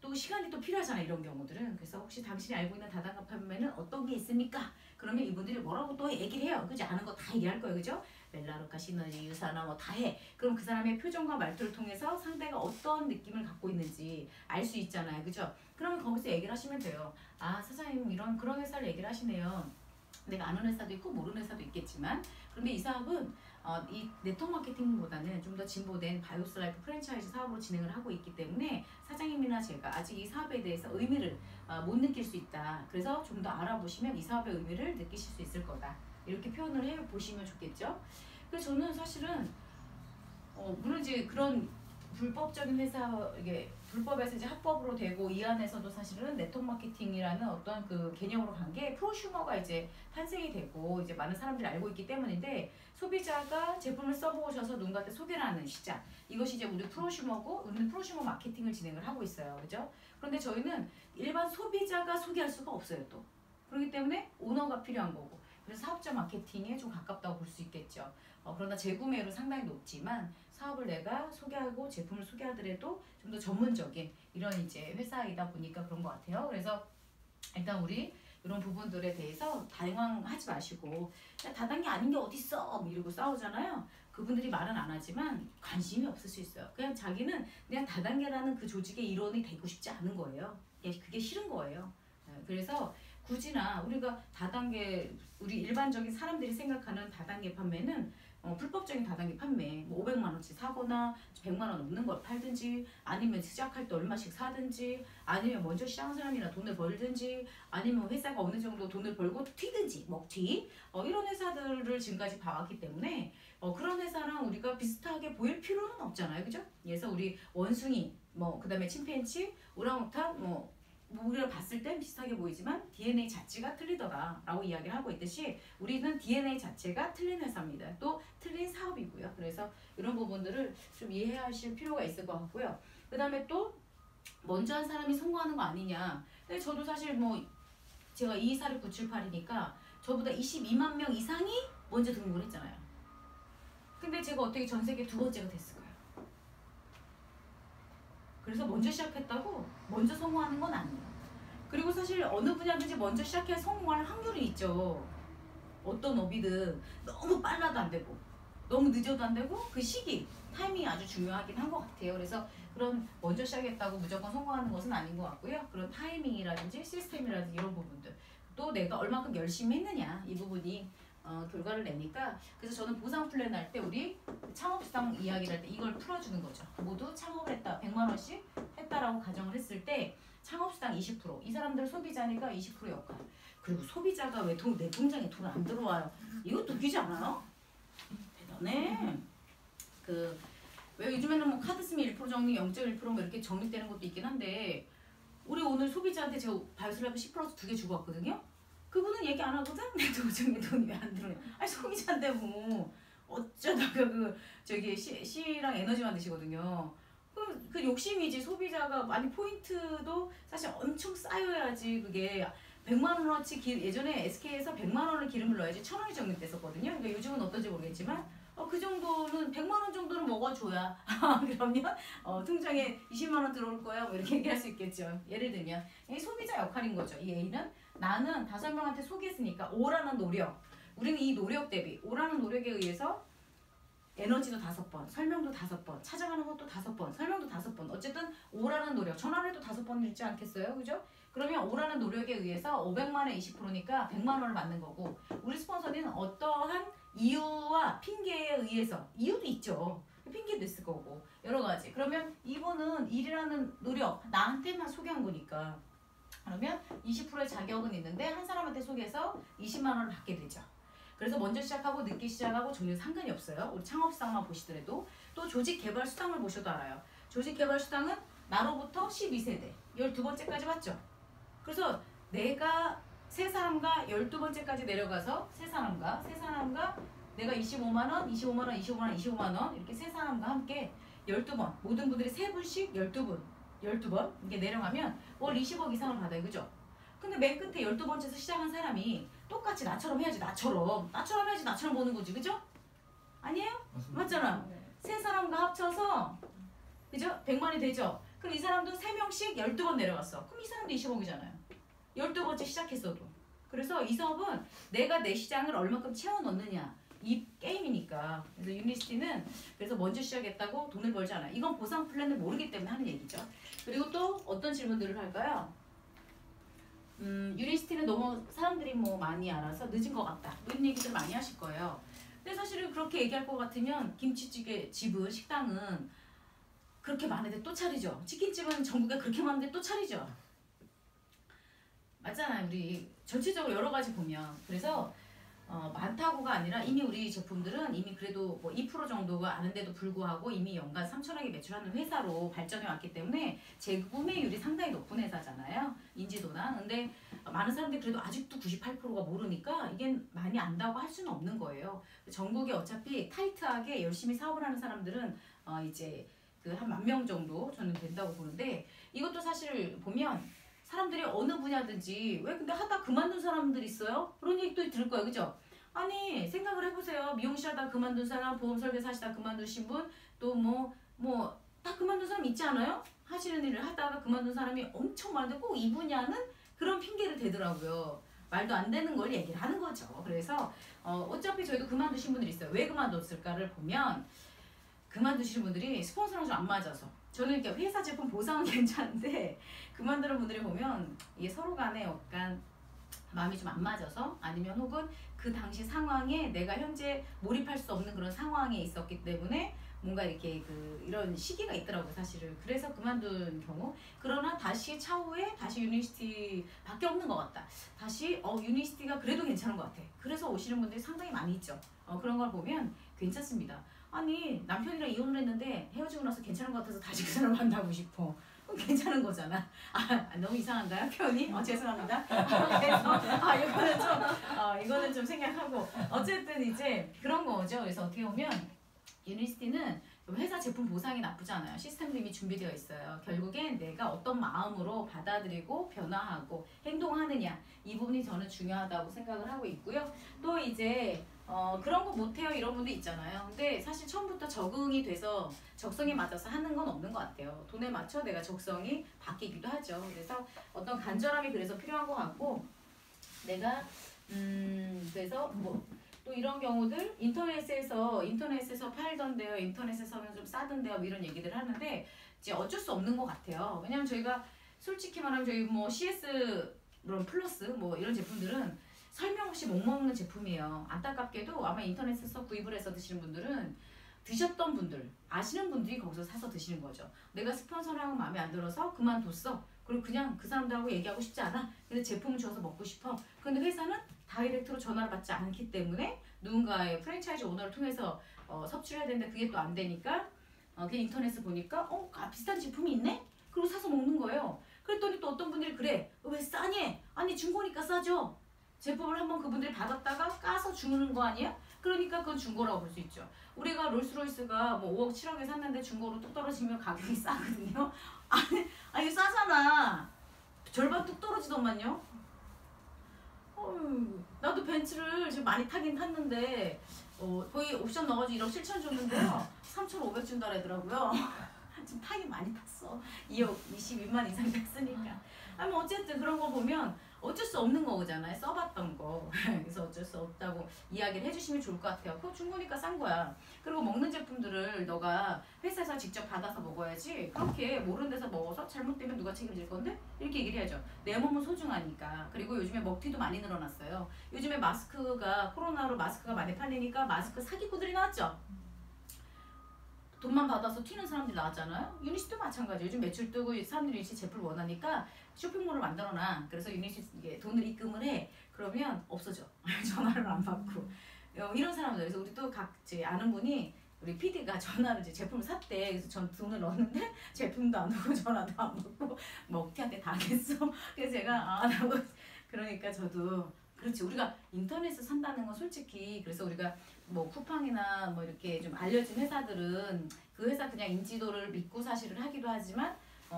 또 시간이 또 필요하잖아요. 이런 경우들은. 그래서 혹시 당신이 알고 있는 다단계 판매는 어떤 게 있습니까? 그러면 이분들이 뭐라고 또 얘기를 해요. 그죠? 아는 거 다 얘기할 거예요. 그죠? 멜라루카 시너지 유사나 뭐 다 해. 그럼 그 사람의 표정과 말투를 통해서 상대가 어떤 느낌을 갖고 있는지 알 수 있잖아요. 그죠? 그러면 거기서 얘기를 하시면 돼요. 아 사장님 이런 그런 회사를 얘기를 하시네요. 내가 아는 회사도 있고 모르는 회사도 있겠지만 그런데 이 사업은 이 네트워크 마케팅보다는 좀 더 진보된 바이오스 라이프 프랜차이즈 사업으로 진행을 하고 있기 때문에 사장님이나 제가 아직 이 사업에 대해서 의미를 못 느낄 수 있다. 그래서 좀 더 알아보시면 이 사업의 의미를 느끼실 수 있을 거다. 이렇게 표현을 해보시면 좋겠죠. 그래서 저는 사실은 물론 이제 그런 불법적인 회사 이게 불법에서 이제 합법으로 되고 이 안에서도 사실은 네트워크 마케팅이라는 어떤 그 개념으로 간 게 프로슈머가 이제 탄생이 되고 이제 많은 사람들이 알고 있기 때문인데 소비자가 제품을 써보셔서 누군가한테 소개를 하는 시작 이것이 이제 우리 프로슈머고 우리는 프로슈머 마케팅을 진행을 하고 있어요. 그죠? 그런데 저희는 일반 소비자가 소개할 수가 없어요 또. 그렇기 때문에 오너가 필요한 거고 그래서 사업자 마케팅에 좀 가깝다고 볼 수 있겠죠. 그러나 재구매율은 상당히 높지만 사업을 내가 소개하고 제품을 소개하더라도 좀 더 전문적인 이런 이제 회사이다 보니까 그런 것 같아요. 그래서 일단 우리 이런 부분들에 대해서 당황하지 마시고 다단계 아닌 게 어딨어 뭐 이러고 싸우잖아요. 그분들이 말은 안 하지만 관심이 없을 수 있어요. 그냥 자기는 그냥 다단계라는 그 조직의 일원이 되고 싶지 않은 거예요. 그게 싫은 거예요. 그래서 굳이나 우리가 다단계 우리 일반적인 사람들이 생각하는 다단계 판매는 불법적인 다단계 판매 뭐 500만 원치 사거나 100만 원 넘는 걸 팔든지 아니면 시작할 때 얼마씩 사든지 아니면 먼저 시작한 사람이나 돈을 벌든지 아니면 회사가 어느 정도 돈을 벌고 튀든지 먹튀 이런 회사들을 지금까지 봐왔기 때문에 그런 회사랑 우리가 비슷하게 보일 필요는 없잖아요. 그죠? 그래서 우리 원숭이 뭐 그다음에 침팬지 오랑우탄 우리가 봤을 땐 비슷하게 보이지만 DNA 자체가 틀리더라 라고 이야기를 하고 있듯이 우리는 DNA 자체가 틀린 회사입니다. 또 틀린 사업이고요. 그래서 이런 부분들을 좀 이해하실 필요가 있을 것 같고요. 그 다음에 또 먼저 한 사람이 성공하는 거 아니냐. 근데 저도 사실 뭐 제가 2246978이니까 저보다 22만 명 이상이 먼저 등록을 했잖아요. 근데 제가 어떻게 전 세계 두 번째가 됐을까요? 그래서 먼저 시작했다고 먼저 성공하는 건 아니에요. 그리고 사실 어느 분야든지 먼저 시작해야 성공할 확률이 있죠. 어떤 업이든 너무 빨라도 안 되고 너무 늦어도 안 되고 그 시기, 타이밍이 아주 중요하긴 한 것 같아요. 그래서 그런 먼저 시작했다고 무조건 성공하는 것은 아닌 것 같고요. 그런 타이밍이라든지 시스템이라든지 이런 부분들 또 내가 얼마큼 열심히 했느냐 이 부분이 결과를 내니까 그래서 저는 보상 플랜 할 때 우리 창업상 이야기를 할 때 이걸 풀어주는 거죠. 모두 창업을 했다 100만 원씩 했다라고 가정을 했을 때 창업수당 20%이 사람들 소비자니까 20% 역할 그리고 소비자가 왜 내 통장에 돈 안 들어와요? 이것도 웃기지 않아요? 대단해. 왜 요즘에는 뭐 카드 쓰면 1% 정리 0.1% 뭐 이렇게 적립되는 것도 있긴 한데 우리 오늘 소비자한테 제가 바이오슬라이프 10% 2개 주고 왔거든요. 그분은 얘기 안 하거든? 내 도중에 돈이 왜 안 들어오냐. 아니 소비자인데 뭐 어쩌다가 저기 C랑 에너지 만드시거든요. 그 욕심이지. 소비자가 아니 포인트도 사실 엄청 쌓여야지 그게 100만 원어치 예전에 SK에서 100만 원을 기름을 넣어야지 1,000원이 적립됐었거든요. 그러니까 요즘은 어떤지 모르겠지만 그 정도는 100만 원 정도는 먹어줘야 그러면 통장에 20만 원 들어올 거야 뭐 이렇게 얘기할 수 있겠죠. 예를 들면 이 소비자 역할인 거죠. 이 A는 나는 5명한테 소개했으니까 O라는 노력 우리는 이 노력 대비 O라는 노력에 의해서 에너지도 5번, 설명도 5번, 찾아가는 것도 5번, 설명도 5번. 어쨌든 O라는 노력, 전화를 해도 5번 읽지 않겠어요? 그죠? 그러면 O라는 노력에 의해서 500만에 20%니까 100만 원을 받는 거고 우리 스폰서는 어떠한 이유와 핑계에 의해서 이유도 있죠. 핑계도 있을 거고 여러 가지. 그러면 이분은 일이라는 노력, 나한테만 소개한 거니까 그러면 20%의 자격은 있는데 한 사람한테 소개해서 20만 원을 받게 되죠. 그래서 먼저 시작하고 늦게 시작하고 전혀 상관이 없어요. 우리 창업수당만 보시더라도 또 조직개발 수당을 보셔도 알아요. 조직개발 수당은 나로부터 12세대 12번째까지 받죠. 그래서 내가 세 사람과 12번째까지 내려가서 세 사람과 내가 25만원, 25만원, 25만원, 25만원 이렇게 세 사람과 함께 12번 모든 분들이 3분씩 12번 이렇게 내려가면 월 20억 이상을 받아요. 그죠? 근데 맨 끝에 12번째에서 시작한 사람이 똑같이 나처럼 해야지 나처럼 해야지 나처럼 보는 거지. 그죠? 아니에요? 맞잖아. 세 사람과 합쳐서 그죠? 100만이 되죠? 그럼 이 사람도 3명씩 12번 내려갔어. 그럼 이 사람도 20억이잖아요. 12번째 시작했어도. 그래서 이 사업은 내가 내 시장을 얼마큼 채워 넣느냐 이 게임이니까. 그래서 유니시티는 그래서 먼저 시작했다고 돈을 벌지 않아요. 이건 보상 플랜을 모르기 때문에 하는 얘기죠. 그리고 또 어떤 질문들을 할까요? 유니시티는 너무 사람들이 뭐 많이 알아서 늦은 것 같다. 이런 얘기들 많이 하실 거예요. 근데 사실은 그렇게 얘기할 것 같으면 김치찌개 집은 식당은 그렇게 많은데 또 차리죠. 치킨집은 전국에 그렇게 많은데 또 차리죠. 맞잖아요. 우리 전체적으로 여러 가지 보면. 그래서 많다고가 아니라 이미 우리 제품들은 이미 그래도 뭐 2% 정도가 아는데도 불구하고 이미 연간 3천억이 매출하는 회사로 발전해 왔기 때문에 재구매율이 상당히 높은 회사잖아요. 인지도나. 근데 많은 사람들이 그래도 아직도 98%가 모르니까 이게 많이 안다고 할 수는 없는 거예요. 전국에 어차피 타이트하게 열심히 사업을 하는 사람들은 이제 그 한 10,000명 정도 저는 된다고 보는데 이것도 사실 보면 사람들이 어느 분야든지 왜 근데 하다 그만둔 사람들 있어요? 그런 얘기도 들을 거예요. 그죠? 아니 생각을 해보세요. 미용실 하다 그만둔 사람, 보험 설계사 하시다 그만두신 분, 또 뭐 다 그만둔 사람 있지 않아요? 하시는 일을 하다가 그만둔 사람이 엄청 많은데 꼭 이 분야는 그런 핑계를 대더라고요. 말도 안 되는 걸 얘기를 하는 거죠. 그래서 어차피 저희도 그만두신 분들이 있어요. 왜 그만뒀을까를 보면 그만두시는 분들이 스폰서랑 좀 안 맞아서 저는 이렇게 회사 제품 보상은 괜찮은데 그만두는 분들이 보면 이게 서로 간에 약간 마음이 좀 안 맞아서 아니면 혹은 그 당시 상황에 내가 현재 몰입할 수 없는 그런 상황에 있었기 때문에 뭔가 이렇게 이런 시기가 있더라고요 사실은. 그래서 그만둔 경우. 그러나 다시 차후에 다시 유니시티 밖에 없는 것 같다. 다시 유니시티가 그래도 괜찮은 것 같아. 그래서 오시는 분들이 상당히 많이 있죠. 그런 걸 보면 괜찮습니다. 아니 남편이랑 이혼을 했는데 헤어지고 나서 괜찮은 것 같아서 다시 그 사람 만나고 싶어. 그럼 괜찮은 거잖아. 너무 이상한가요 표현이? 죄송합니다. 그래서 이거는 좀 생각하고 어쨌든 이제 그런 거죠. 그래서 어떻게 보면 유니시티는 회사 제품 보상이 나쁘지 않아요. 시스템도 이미 준비되어 있어요. 결국엔 내가 어떤 마음으로 받아들이고 변화하고 행동하느냐 이 부분이 저는 중요하다고 생각을 하고 있고요. 또 이제 그런 거 못해요 이런 분도 있잖아요. 근데 사실 처음부터 적응이 돼서 적성에 맞아서 하는 건 없는 것 같아요. 돈에 맞춰 내가 적성이 바뀌기도 하죠. 그래서 어떤 간절함이 그래서 필요한 것 같고 내가 그래서 또 이런 경우들 인터넷에서 팔던데요. 인터넷에서는 좀 싸던데요. 뭐 이런 얘기들 하는데 이제 어쩔 수 없는 것 같아요. 왜냐면 저희가 솔직히 말하면 저희 뭐 CS 플러스 뭐 이런 제품들은 설명 없이 못 먹는 제품이에요. 안타깝게도 아마 인터넷에서 구입을 해서 드시는 분들은 드셨던 분들, 아시는 분들이 거기서 사서 드시는 거죠. 내가 스폰서랑 마음에 안 들어서 그만뒀어. 그리고 그냥 그 사람들하고 얘기하고 싶지 않아. 근데 제품을 줘서 먹고 싶어. 근데 회사는 다이렉트로 전화를 받지 않기 때문에 누군가의 프랜차이즈 오너를 통해서 섭취를 해야 되는데 그게 또 안 되니까 그냥 인터넷에 보니까 비슷한 제품이 있네? 그리고 사서 먹는 거예요. 그랬더니 또 어떤 분들이 그래. 왜 싸니? 아니 중고니까 싸죠. 제품을 한번 그분들이 받았다가 까서 주는 거 아니야? 그러니까 그건 중고라고 볼 수 있죠. 우리가 롤스로이스가 뭐 5억 7억에 샀는데 중고로 뚝 떨어지면 가격이 싸거든요. 아니 싸잖아. 절반 뚝 떨어지더만요. 나도 벤츠를 지금 많이 타긴 탔는데 거의 옵션 넣어가지고 1억 7천 줬는데요. 3,500 준다래더라고요. 지금 타긴 많이 탔어. 2억 22만 이상 탔으니까. 뭐 어쨌든 그런 거 보면 어쩔 수 없는 거잖아요. 써봤던 거. 그래서 어쩔 수 없다고 이야기를 해주시면 좋을 것 같아요. 그거 중고니까 싼 거야. 그리고 먹는 제품들을 너가 회사에서 직접 받아서 먹어야지. 그렇게 모르는 데서 먹어서 잘못되면 누가 책임질 건데? 이렇게 얘기를 해야죠. 내 몸은 소중하니까. 그리고 요즘에 먹튀도 많이 늘어났어요. 요즘에 코로나로 마스크가 많이 팔리니까 마스크 사기꾼들이 나왔죠. 돈만 받아서 튀는 사람들이 나왔잖아요. 유니시도 마찬가지. 요즘 매출 뜨고 사람들이 유니시 제품을 원하니까 쇼핑몰을 만들어놔. 그래서 유니시 돈을 입금을 해. 그러면 없어져. 전화를 안 받고. 이런 사람들. 그래서 우리 또 제 아는 분이 우리 PD가 전화를 이제 제품을 샀대. 그래서 전 돈을 넣었는데 제품도 안 오고 전화도 안 받고 먹튀한테 당했어. 그래서 제가 그러니까 저도 그렇지. 우리가 인터넷에서 산다는 건 솔직히 그래서 우리가 뭐 쿠팡이나 뭐 이렇게 좀 알려진 회사들은 그 회사 그냥 인지도를 믿고 사실을 하기도 하지만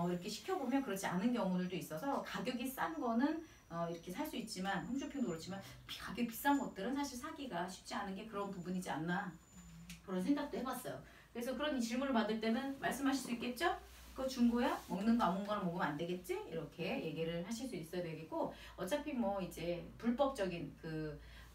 이렇게 시켜보면 그렇지 않은 경우들도 있어서 가격이 싼 거는 이렇게 살 수 있지만 홈쇼핑도 그렇지만 가격이 비싼 것들은 사실 사기가 쉽지 않은 게 그런 부분이지 않나 그런 생각도 해봤어요. 그래서 그런 질문을 받을 때는 말씀하실 수 있겠죠? 그거 중고야? 먹는 거 아무거나 먹으면 안 되겠지? 이렇게 얘기를 하실 수 있어야 되겠고 어차피 뭐 이제 불법적인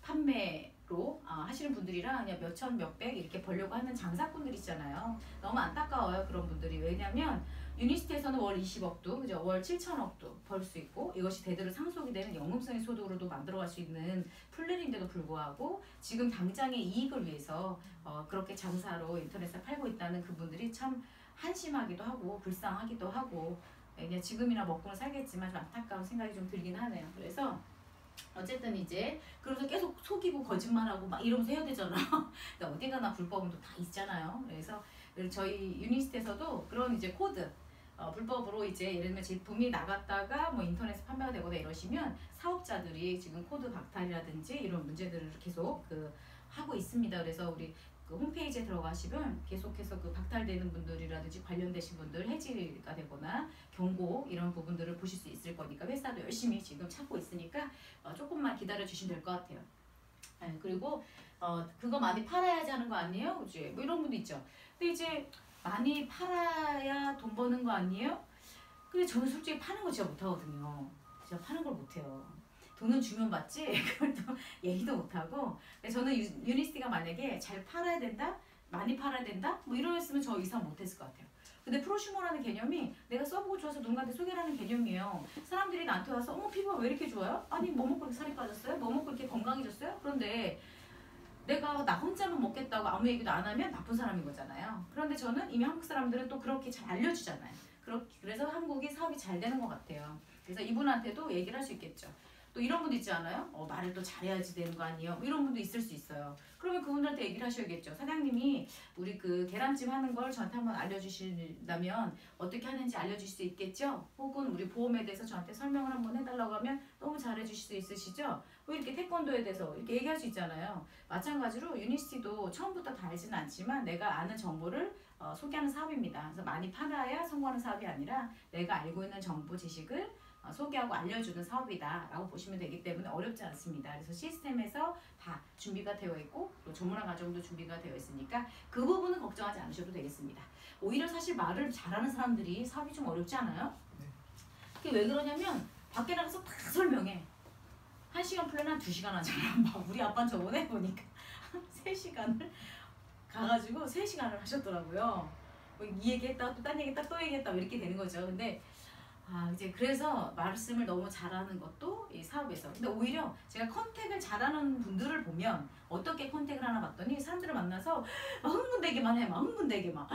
판매로 하시는 분들이랑 그냥 몇천 몇백 이렇게 벌려고 하는 장사꾼들 있잖아요. 너무 안타까워요 그런 분들이. 왜냐면 유니스트에서는 월 20억도 그죠? 월 7천억도 벌 수 있고 이것이 대대로 상속이 되는 연금성의 소득으로도 만들어갈 수 있는 플랜인데도 불구하고 지금 당장의 이익을 위해서 그렇게 장사로 인터넷에 팔고 있다는 그분들이 참 한심하기도 하고 불쌍하기도 하고 그냥 지금이나 먹고는 살겠지만 좀 안타까운 생각이 좀 들긴 하네요. 그래서 어쨌든 이제 그래서 계속 속이고 거짓말하고 막 이러면서 해야 되잖아. 근데 어딘가나 불법은 또 다 있잖아요. 그래서 저희 유니스트에서도 그런 이제 코드 불법으로 이제 예를 들면 제품이 나갔다가 뭐 인터넷에 판매가 되거나 이러시면 사업자들이 지금 코드 박탈이라든지 이런 문제들을 계속 하고 있습니다. 그래서 우리 그 홈페이지에 들어가시면 계속해서 그 박탈되는 분들이라든지 관련되신 분들 해지가 되거나 경고 이런 부분들을 보실 수 있을 거니까 회사도 열심히 지금 찾고 있으니까 조금만 기다려 주시면 될 것 같아요. 네, 그리고 그거 많이 팔아야지 하는 거 아니에요? 그치? 뭐 이런 분도 있죠. 근데 이제 많이 팔아야 돈 버는 거 아니에요? 근데 저는 솔직히 파는 거 진짜 못하거든요. 진짜 파는 걸 못해요. 돈은 주면 받지 그걸 또 얘기도 못하고. 저는 유니스티가 만약에 잘 팔아야 된다? 많이 팔아야 된다? 뭐 이러했으면 저 이상 못했을 것 같아요. 근데 프로슈머라는 개념이 내가 써보고 좋아서 누군가한테 소개하는 개념이에요. 사람들이 나한테 와서 어머 피부가 왜 이렇게 좋아요? 아니 뭐 먹고 이렇게 살이 빠졌어요? 뭐 먹고 이렇게 건강해졌어요? 그런데 내가 나 혼자만 먹겠다고 아무 얘기도 안 하면 나쁜 사람인 거잖아요. 그런데 저는 이미 한국 사람들은 또 그렇게 잘 알려주잖아요. 그래서 한국이 사업이 잘 되는 것 같아요. 그래서 이분한테도 얘기를 할 수 있겠죠. 또 이런 분도 있지 않아요? 말을 또 잘해야지 되는 거 아니에요? 뭐 이런 분도 있을 수 있어요. 그러면 그분들한테 얘기를 하셔야겠죠. 사장님이 우리 그 계란찜 하는 걸 저한테 한번 알려주신다면 어떻게 하는지 알려주실 수 있겠죠? 혹은 우리 보험에 대해서 저한테 설명을 한번 해달라고 하면 너무 잘해주실 수 있으시죠? 뭐 이렇게 태권도에 대해서 이렇게 얘기할 수 있잖아요. 마찬가지로 유니스티도 처음부터 다 알지는 않지만 내가 아는 정보를 소개하는 사업입니다. 그래서 많이 팔아야 성공하는 사업이 아니라 내가 알고 있는 정보 지식을 소개하고 알려주는 사업이다 라고 보시면 되기 때문에 어렵지 않습니다. 그래서 시스템에서 다 준비가 되어 있고 또 조문화 과정도 준비가 되어 있으니까 그 부분은 걱정하지 않으셔도 되겠습니다. 오히려 사실 말을 잘하는 사람들이 사업이 좀 어렵지 않아요? 네. 그게 왜 그러냐면 밖에 나가서 다 설명해. 1시간 플랜 한 2시간 하잖아. 막 우리 아빠는 저번에 보니까 3시간을 가가지고 3시간을 하셨더라고요. 이 얘기했다 또 딴 얘기했다 또 얘기했다 이렇게 되는 거죠. 근데 이제 그래서 말씀을 너무 잘하는 것도 이 사업에서. 근데 오히려 제가 컨택을 잘하는 분들을 보면 어떻게 컨택을 하나 봤더니 사람들을 만나서 막 흥분되게만 해. 막 흥분되게 막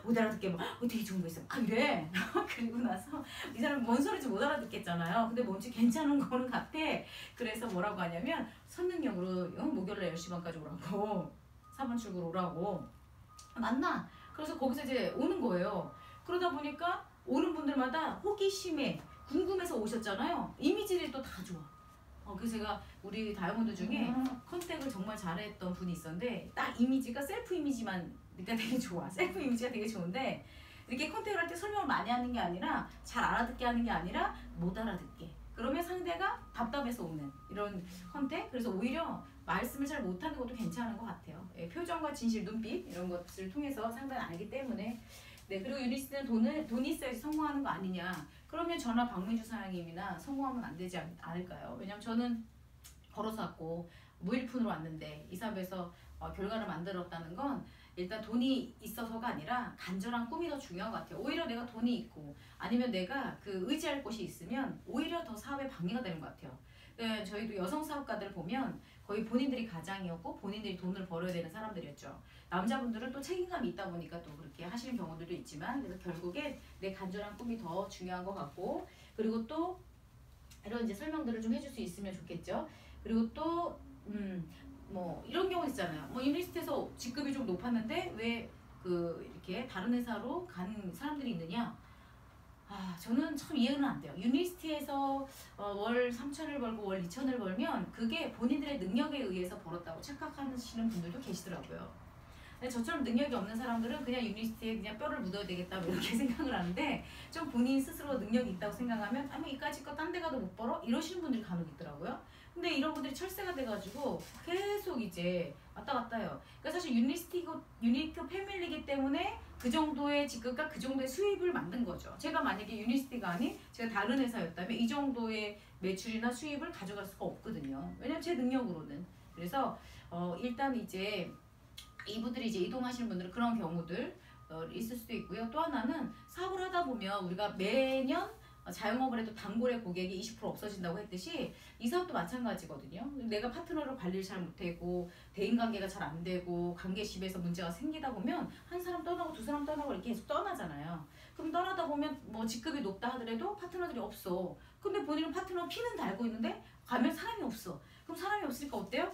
못 알아듣게 막 되게 좋은 거 있어. 이래. 그리고 나서 이 사람 뭔 소리인지 못 알아듣겠잖아요. 근데 뭔지 괜찮은 거는 같아. 그래서 뭐라고 하냐면 선능력으로 목요일날 10시 반까지 오라고 4번 출구로 오라고 만나. 그래서 거기서 이제 오는 거예요. 그러다 보니까 오는 분들마다 호기심에 궁금해서 오셨잖아요. 이미지들이 또 다 좋아. 그래서 제가 우리 다이아몬드 중에 컨택을 정말 잘했던 분이 있었는데 딱 이미지가 셀프 이미지만 그러니까 되게 좋아. 셀프 이미지가 되게 좋은데 이렇게 컨택을 할 때 설명을 많이 하는 게 아니라 잘 알아듣게 하는 게 아니라 못 알아듣게. 그러면 상대가 답답해서 오는 이런 컨택. 그래서 오히려 말씀을 잘 못하는 것도 괜찮은 것 같아요. 표정과 진실, 눈빛 이런 것을 통해서 상대는 알기 때문에. 네, 그리고 유니스트는 돈이 있어야지 성공하는 거 아니냐. 그러면 저나 박민주 사장님이나 성공하면 안 되지 않을까요? 왜냐면 저는 걸어서 왔고 무일푼으로 왔는데 이 사업에서 결과를 만들었다는 건 일단 돈이 있어서가 아니라 간절한 꿈이 더 중요한 것 같아요. 오히려 내가 돈이 있고 아니면 내가 그 의지할 곳이 있으면 오히려 더 사업에 방해가 되는 것 같아요. 네, 저희도 여성 사업가들 보면 거의 본인들이 가장이었고 본인들이 돈을 벌어야 되는 사람들이었죠. 남자분들은 또 책임감이 있다 보니까 또 그렇게 하시는 경우들도 있지만 그래서 결국에 내 간절한 꿈이 더 중요한 것 같고 그리고 또 이런 이제 설명들을 좀 해줄 수 있으면 좋겠죠. 그리고 또 뭐 이런 경우 있잖아요. 뭐 유니스트에서 직급이 좀 높았는데 왜 이렇게 다른 회사로 간 사람들이 있느냐? 저는 참 이해는 안 돼요. 유니스트에서 월 3천을 벌고 월 2천을 벌면 그게 본인들의 능력에 의해서 벌었다고 착각하시는 분들도 계시더라고요. 근데 저처럼 능력이 없는 사람들은 그냥 유니스트에 그냥 뼈를 묻어야 되겠다 뭐 이렇게 생각을 하는데 좀 본인 스스로 능력이 있다고 생각하면 뭐 이까짓 거 딴 데 가도 못 벌어? 이러시는 분들이 간혹 있더라고요. 근데 이런 분들이 철새가 돼가지고 계속 이제 왔다 갔다 해요. 그러니까 사실 유니크 패밀리이기 때문에 그 정도의 직급과 그 정도의 수입을 만든 거죠. 제가 만약에 유니스티가 아닌 제가 다른 회사였다면 이 정도의 매출이나 수입을 가져갈 수가 없거든요. 왜냐면 제 능력으로는. 그래서 일단 이제 이분들이 이제 이동하시는 분들은 그런 경우들 있을 수도 있고요. 또 하나는 사업을 하다 보면 우리가 매년 자영업을 해도 단골의 고객이 20% 없어진다고 했듯이 이 사업도 마찬가지거든요. 내가 파트너를 관리를 잘 못하고 대인관계가 잘 안 되고 관계십에서 문제가 생기다 보면 한 사람 떠나고 두 사람 떠나고 이렇게 계속 떠나잖아요. 그럼 떠나다 보면 뭐 직급이 높다 하더라도 파트너들이 없어. 근데 본인은 파트너 피는 달고 있는데 가면 사람이 없어. 그럼 사람이 없으니까 어때요?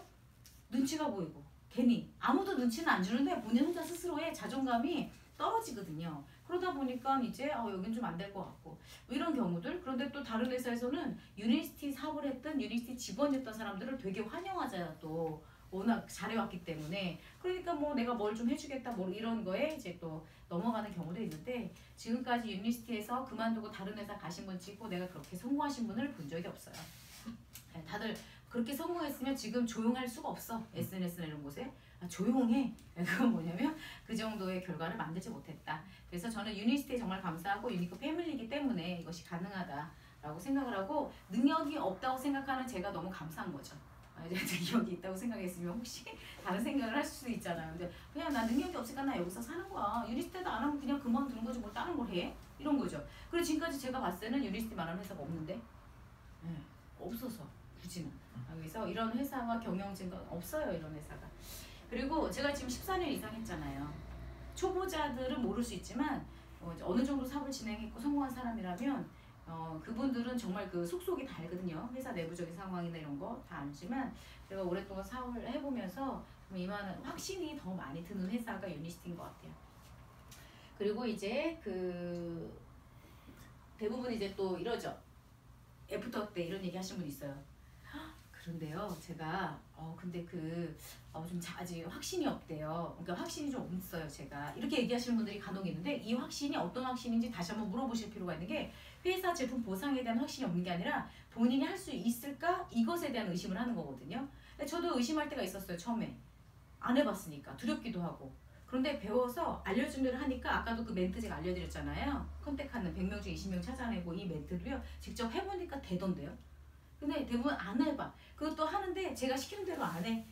눈치가 보이고 괜히 아무도 눈치는 안 주는데 본인 혼자 스스로의 자존감이 떨어지거든요. 그러다 보니까 이제 여긴 좀 안 될 것 같고 뭐 이런 경우들. 그런데 또 다른 회사에서는 유니스티 사업을 했던 유니스티 직원이었던 사람들을 되게 환영하잖아. 또 워낙 잘해왔기 때문에 그러니까 뭐 내가 뭘 좀 해주겠다 뭐 이런 거에 이제 또 넘어가는 경우도 있는데 지금까지 유니스티에서 그만두고 다른 회사 가신 분 찍고 내가 그렇게 성공하신 분을 본 적이 없어요. 다들 그렇게 성공했으면 지금 조용할 수가 없어. SNS나 이런 곳에 조용해. 그건 뭐냐면 그 정도의 결과를 만들지 못했다. 그래서 저는 유니스티에 정말 감사하고 유니크 패밀리이기 때문에 이것이 가능하다라고 생각을 하고 능력이 없다고 생각하는 제가 너무 감사한 거죠. 능력이 있다고 생각했으면 혹시 다른 생각을 할 수도 있잖아요. 근데 그냥 나 능력이 없으니까 나 여기서 사는 거야. 유니스티도 안 하면 그냥 그만두는 거지 뭘 다른 걸 해? 이런 거죠. 그리고 지금까지 제가 봤을 때는 유니스티만한 회사가 없는데 없어서 굳이는. 그래서 이런 회사와 경영진과 없어요. 이런 회사가. 그리고 제가 지금 14년 이상 했잖아요. 초보자들은 모를 수 있지만 어느 정도 사업을 진행했고 성공한 사람이라면 그분들은 정말 그 속속이 다 알거든요. 회사 내부적인 상황이나 이런 거 다 알지만 제가 오랫동안 사업을 해보면서 이만한 확신이 더 많이 드는 회사가 유니스티인 것 같아요. 그리고 이제 그 대부분 이제 또 이러죠. 애프터 때 이런 얘기 하신 분 있어요. 그런데요, 제가 근데 좀 아직 확신이 없대요. 그러니까 확신이 좀 없어요, 제가. 이렇게 얘기하시는 분들이 간혹 있는데 이 확신이 어떤 확신인지 다시 한번 물어보실 필요가 있는 게 회사 제품 보상에 대한 확신이 없는 게 아니라 본인이 할 수 있을까? 이것에 대한 의심을 하는 거거든요. 저도 의심할 때가 있었어요, 처음에. 안 해봤으니까. 두렵기도 하고. 그런데 배워서 알려준 대로 하니까 아까도 그 멘트 제가 알려드렸잖아요. 컨택하는 100명 중 20명 찾아내고 이 멘트를요. 직접 해보니까 되던데요. 근데 대부분 안 해봐. 그것도 하는데 제가 시키는 대로 안 해.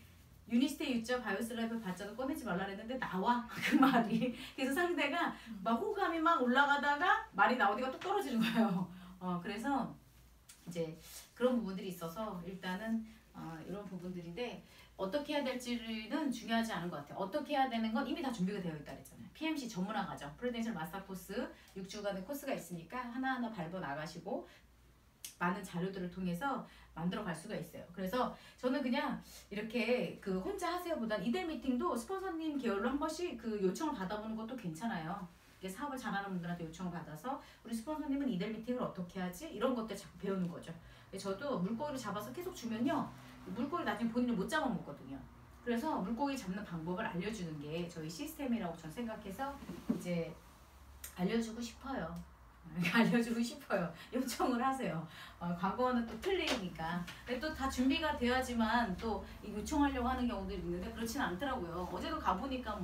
유니스티 유자 바이오스라이브 받자도 꺼내지 말라 그랬는데 나와 그 말이. 그래서 상대가 막 호감이 막 올라가다가 말이 나오니까 또 떨어지는 거예요. 그래서 이제 그런 부분들이 있어서 일단은 이런 부분들인데 어떻게 해야 될지는 중요하지 않은 것 같아요. 어떻게 해야 되는 건 이미 다 준비가 되어 있다 그랬잖아요. PMC 전문화 과정, 프루덴셜 마스터 코스 6주간의 코스가 있으니까 하나하나 밟아 나가시고 많은 자료들을 통해서 만들어 갈 수가 있어요. 그래서 저는 그냥 이렇게 그 혼자 하세요보단 이들 미팅도 스폰서님 계열로 한 번씩 그 요청을 받아보는 것도 괜찮아요. 사업을 잘하는 분들한테 요청을 받아서 우리 스폰서님은 이들 미팅을 어떻게 하지? 이런 것들 자꾸 배우는 거죠. 저도 물고기를 잡아서 계속 주면요. 물고기 나중에 본인이 못 잡아먹거든요. 그래서 물고기 잡는 방법을 알려주는 게 저희 시스템이라고 저는 생각해서 이제 알려주고 싶어요. 알려주고 싶어요. 요청을 하세요. 과거와는 또 틀리니까. 또 다 준비가 돼야지만 또 요청하려고 하는 경우들이 있는데 그렇진 않더라고요. 어제도 가보니까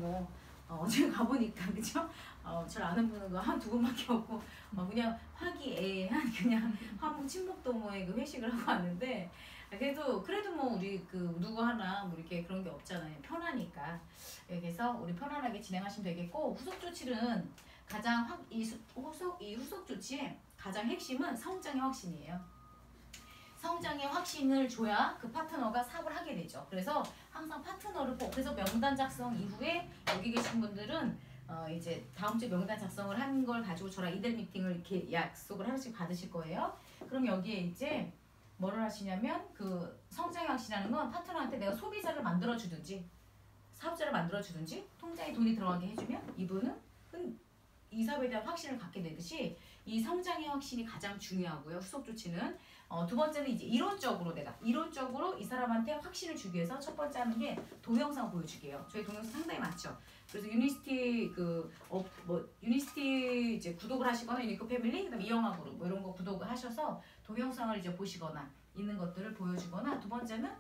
어제 가보니까 그죠? 잘 아는 분은 한 두 분밖에 없고 그냥 화기애애한 그냥 화목 친목도모의 그 회식을 하고 왔는데 그래도 뭐 우리 그 누구 하나 뭐 이렇게 그런 게 없잖아요. 편하니까. 그래서 우리 편안하게 진행하시면 되겠고 후속 조치는 가장 후속 조치의 가장 핵심은 성장의 확신이에요. 성장의 확신을 줘야 그 파트너가 사업을 하게 되죠. 그래서 항상 파트너를 그래서 명단 작성 이후에 여기 계신 분들은 이제 다음 주에 명단 작성을 한 걸 가지고 저랑 이들 미팅을 이렇게 약속을 하나씩 받으실 거예요. 그럼 여기에 이제 뭐를 하시냐면 그 성장의 확신이라는 건 파트너한테 내가 소비자를 만들어 주든지 사업자를 만들어 주든지 통장에 돈이 들어가게 해주면 이분은 이 사업에 대한 확신을 갖게 되듯이 이 성장의 확신이 가장 중요하고요. 후속 조치는 두 번째는 이제 이론적으로 이 사람한테 확신을 주기 위해서 첫 번째 하는 게 동영상 보여주기예요. 저희 동영상 상당히 많죠. 그래서 유니스티 유니스티 이제 구독을 하시거나 유니크 패밀리 그다음에 이영화 그룹 뭐 이런 거 구독을 하셔서 동영상을 이제 보시거나 있는 것들을 보여주거나, 두 번째는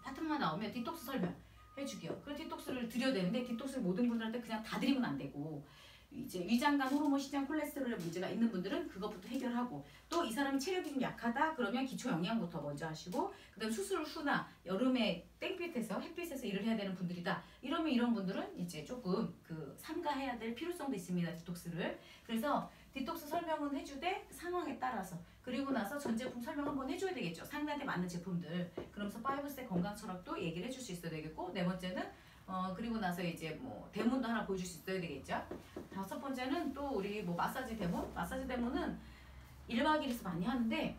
파트너가 나오면 디톡스 설명 해주기요. 그 디톡스를 드려야 되는데 디톡스를 모든 분들한테 그냥 다 드리면 안 되고, 이제 위장관, 호르몬, 시장, 콜레스테롤의 문제가 있는 분들은 그것부터 해결하고, 또 이 사람이 체력이 좀 약하다 그러면 기초 영양부터 먼저 하시고, 그다음 수술 후나 여름에 땡빛에서 햇빛에서 일을 해야 되는 분들이다 이러면 이런 분들은 이제 조금 그 삼가해야 될 필요성도 있습니다, 디톡스를. 그래서 디톡스 설명은 해주되 상황에 따라서, 그리고 나서 전 제품 설명 한번 해줘야 되겠죠, 상대한테 맞는 제품들. 그러면서 5스텝 건강 철학도 얘기를 해줄 수 있어야 되겠고, 네 번째는 그리고 나서 이제 뭐 데몬도 하나 보여줄 수 있어야 되겠죠. 다섯 번째는 또 우리 뭐 마사지 데몬. 마사지 데몬은 1박 2일에서 많이 하는데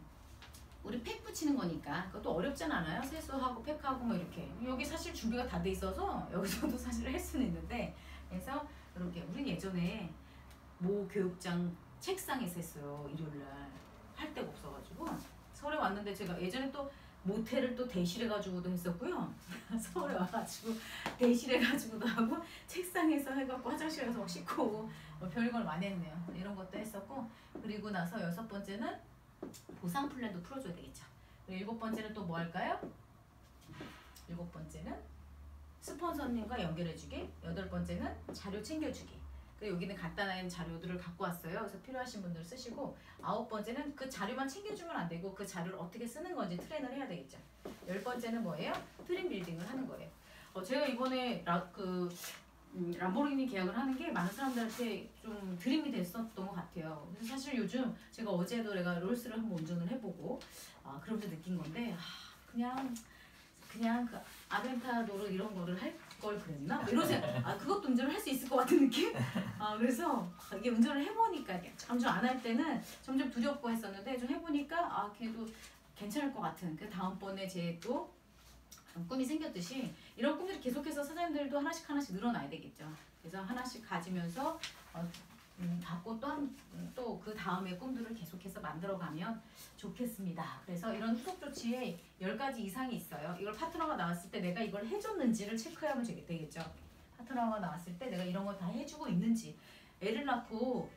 우리 팩 붙이는 거니까 그것도 어렵진 않아요. 세수하고 팩하고 뭐 이렇게. 여기 사실 준비가 다 돼 있어서 여기서도 사실 할 수는 있는데, 그래서 이렇게 우리 예전에 모 교육장 책상에서 했어요. 일요일날 할 데가 없어가지고 서울에 왔는데, 제가 예전에 또 모텔을 또 대실해가지고도 했었고요. 서울에 와가지고 대실해가지고도 하고, 책상에서 해갖고 화장실에 가서 막 씻고 오고, 뭐 별걸 많이 했네요. 이런 것도 했었고, 그리고 나서 여섯 번째는 보상 플랜도 풀어줘야 되겠죠. 그리고 일곱 번째는 또 뭐 할까요? 일곱 번째는 스폰서님과 연결해주기. 여덟 번째는 자료 챙겨주기. 여기는 간단한 자료들을 갖고 왔어요. 그래서 필요하신 분들 쓰시고, 아홉 번째는 그 자료만 챙겨주면 안 되고 그 자료를 어떻게 쓰는 건지 트레이너를 해야 되겠죠. 열 번째는 뭐예요? 트림 빌딩을 하는 거예요. 제가 이번에 람보르기니 계약을 하는 게 많은 사람들한테 좀 드림이 됐었던 것 같아요. 그래서 사실 요즘 제가 어제도 내가 롤스를 한번 운전을 해보고 그러면서 느낀 건데, 그냥 그 아벤타도르 이런 거를 할 걸 그랬나? 이런 생각. 그것도 운전을 할 수 있을 것 같은 느낌? 그래서 이게 운전을 해보니까, 점점 안 할 때는 점점 두렵고 했었는데 좀 해보니까 걔도 괜찮을 것 같은, 그 다음번에 제 또 꿈이 생겼듯이 이런 꿈들이 계속해서 사장님들도 하나씩 늘어나야 되겠죠. 그래서 하나씩 가지면서 갖고 또 그 다음에 꿈들을 계속해서 만들어가면 좋겠습니다. 그래서 이런 후속 조치에 10가지 이상이 있어요. 이걸 파트너가 나왔을 때 내가 이걸 해줬는지를 체크하면 되겠죠. 파트너가 나왔을 때 내가 이런 거 다 해주고 있는지. 애를 낳고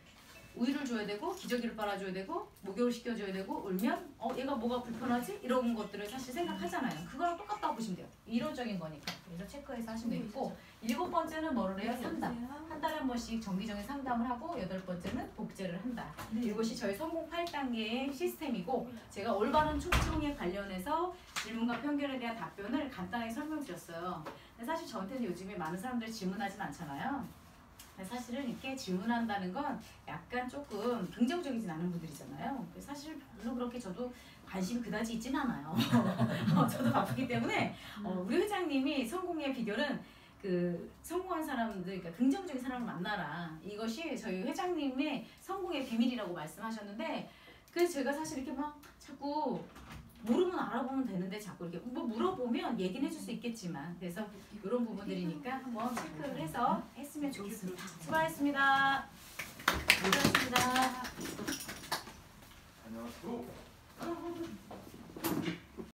우유를 줘야 되고, 기저귀를 빨아줘야 되고, 목욕을 시켜줘야 되고, 울면 얘가 뭐가 불편하지? 이런 것들을 사실 생각하잖아요. 그거랑 똑같다고 보시면 돼요. 이론적인 거니까. 그래서 체크해서 하시면 되겠고, 일곱 번째는 뭐를 해요? 상담. 한 달에 한 번씩 정기적인 상담을 하고, 여덟 번째는 복제를 한다. 이것이 저희 성공 8단계의 시스템이고, 제가 올바른 초청에 관련해서 질문과 편견에 대한 답변을 간단하게 설명드렸어요. 근데 사실 저한테는 요즘에 많은 사람들이 질문하진 않잖아요. 사실은 이렇게 질문한다는 건 약간 조금 긍정적이진 않은 분들이잖아요. 사실 별로 그렇게 저도 관심이 그다지 있진 않아요. 저도 바쁘기 때문에 우리 회장님이 성공의 비결은 그 성공한 사람들, 그러니까 긍정적인 사람을 만나라. 이것이 저희 회장님의 성공의 비밀이라고 말씀하셨는데, 그래서 제가 사실 이렇게 막 자꾸 모르면 알아보면 되는데 자꾸 이렇게 뭐 물어보면 얘기는 해줄 수 있겠지만, 그래서 이런 부분들이니까 한번 체크를 해서 했으면 좋겠습니다. 수고하셨습니다. 수고하셨습니다. 안녕하세요.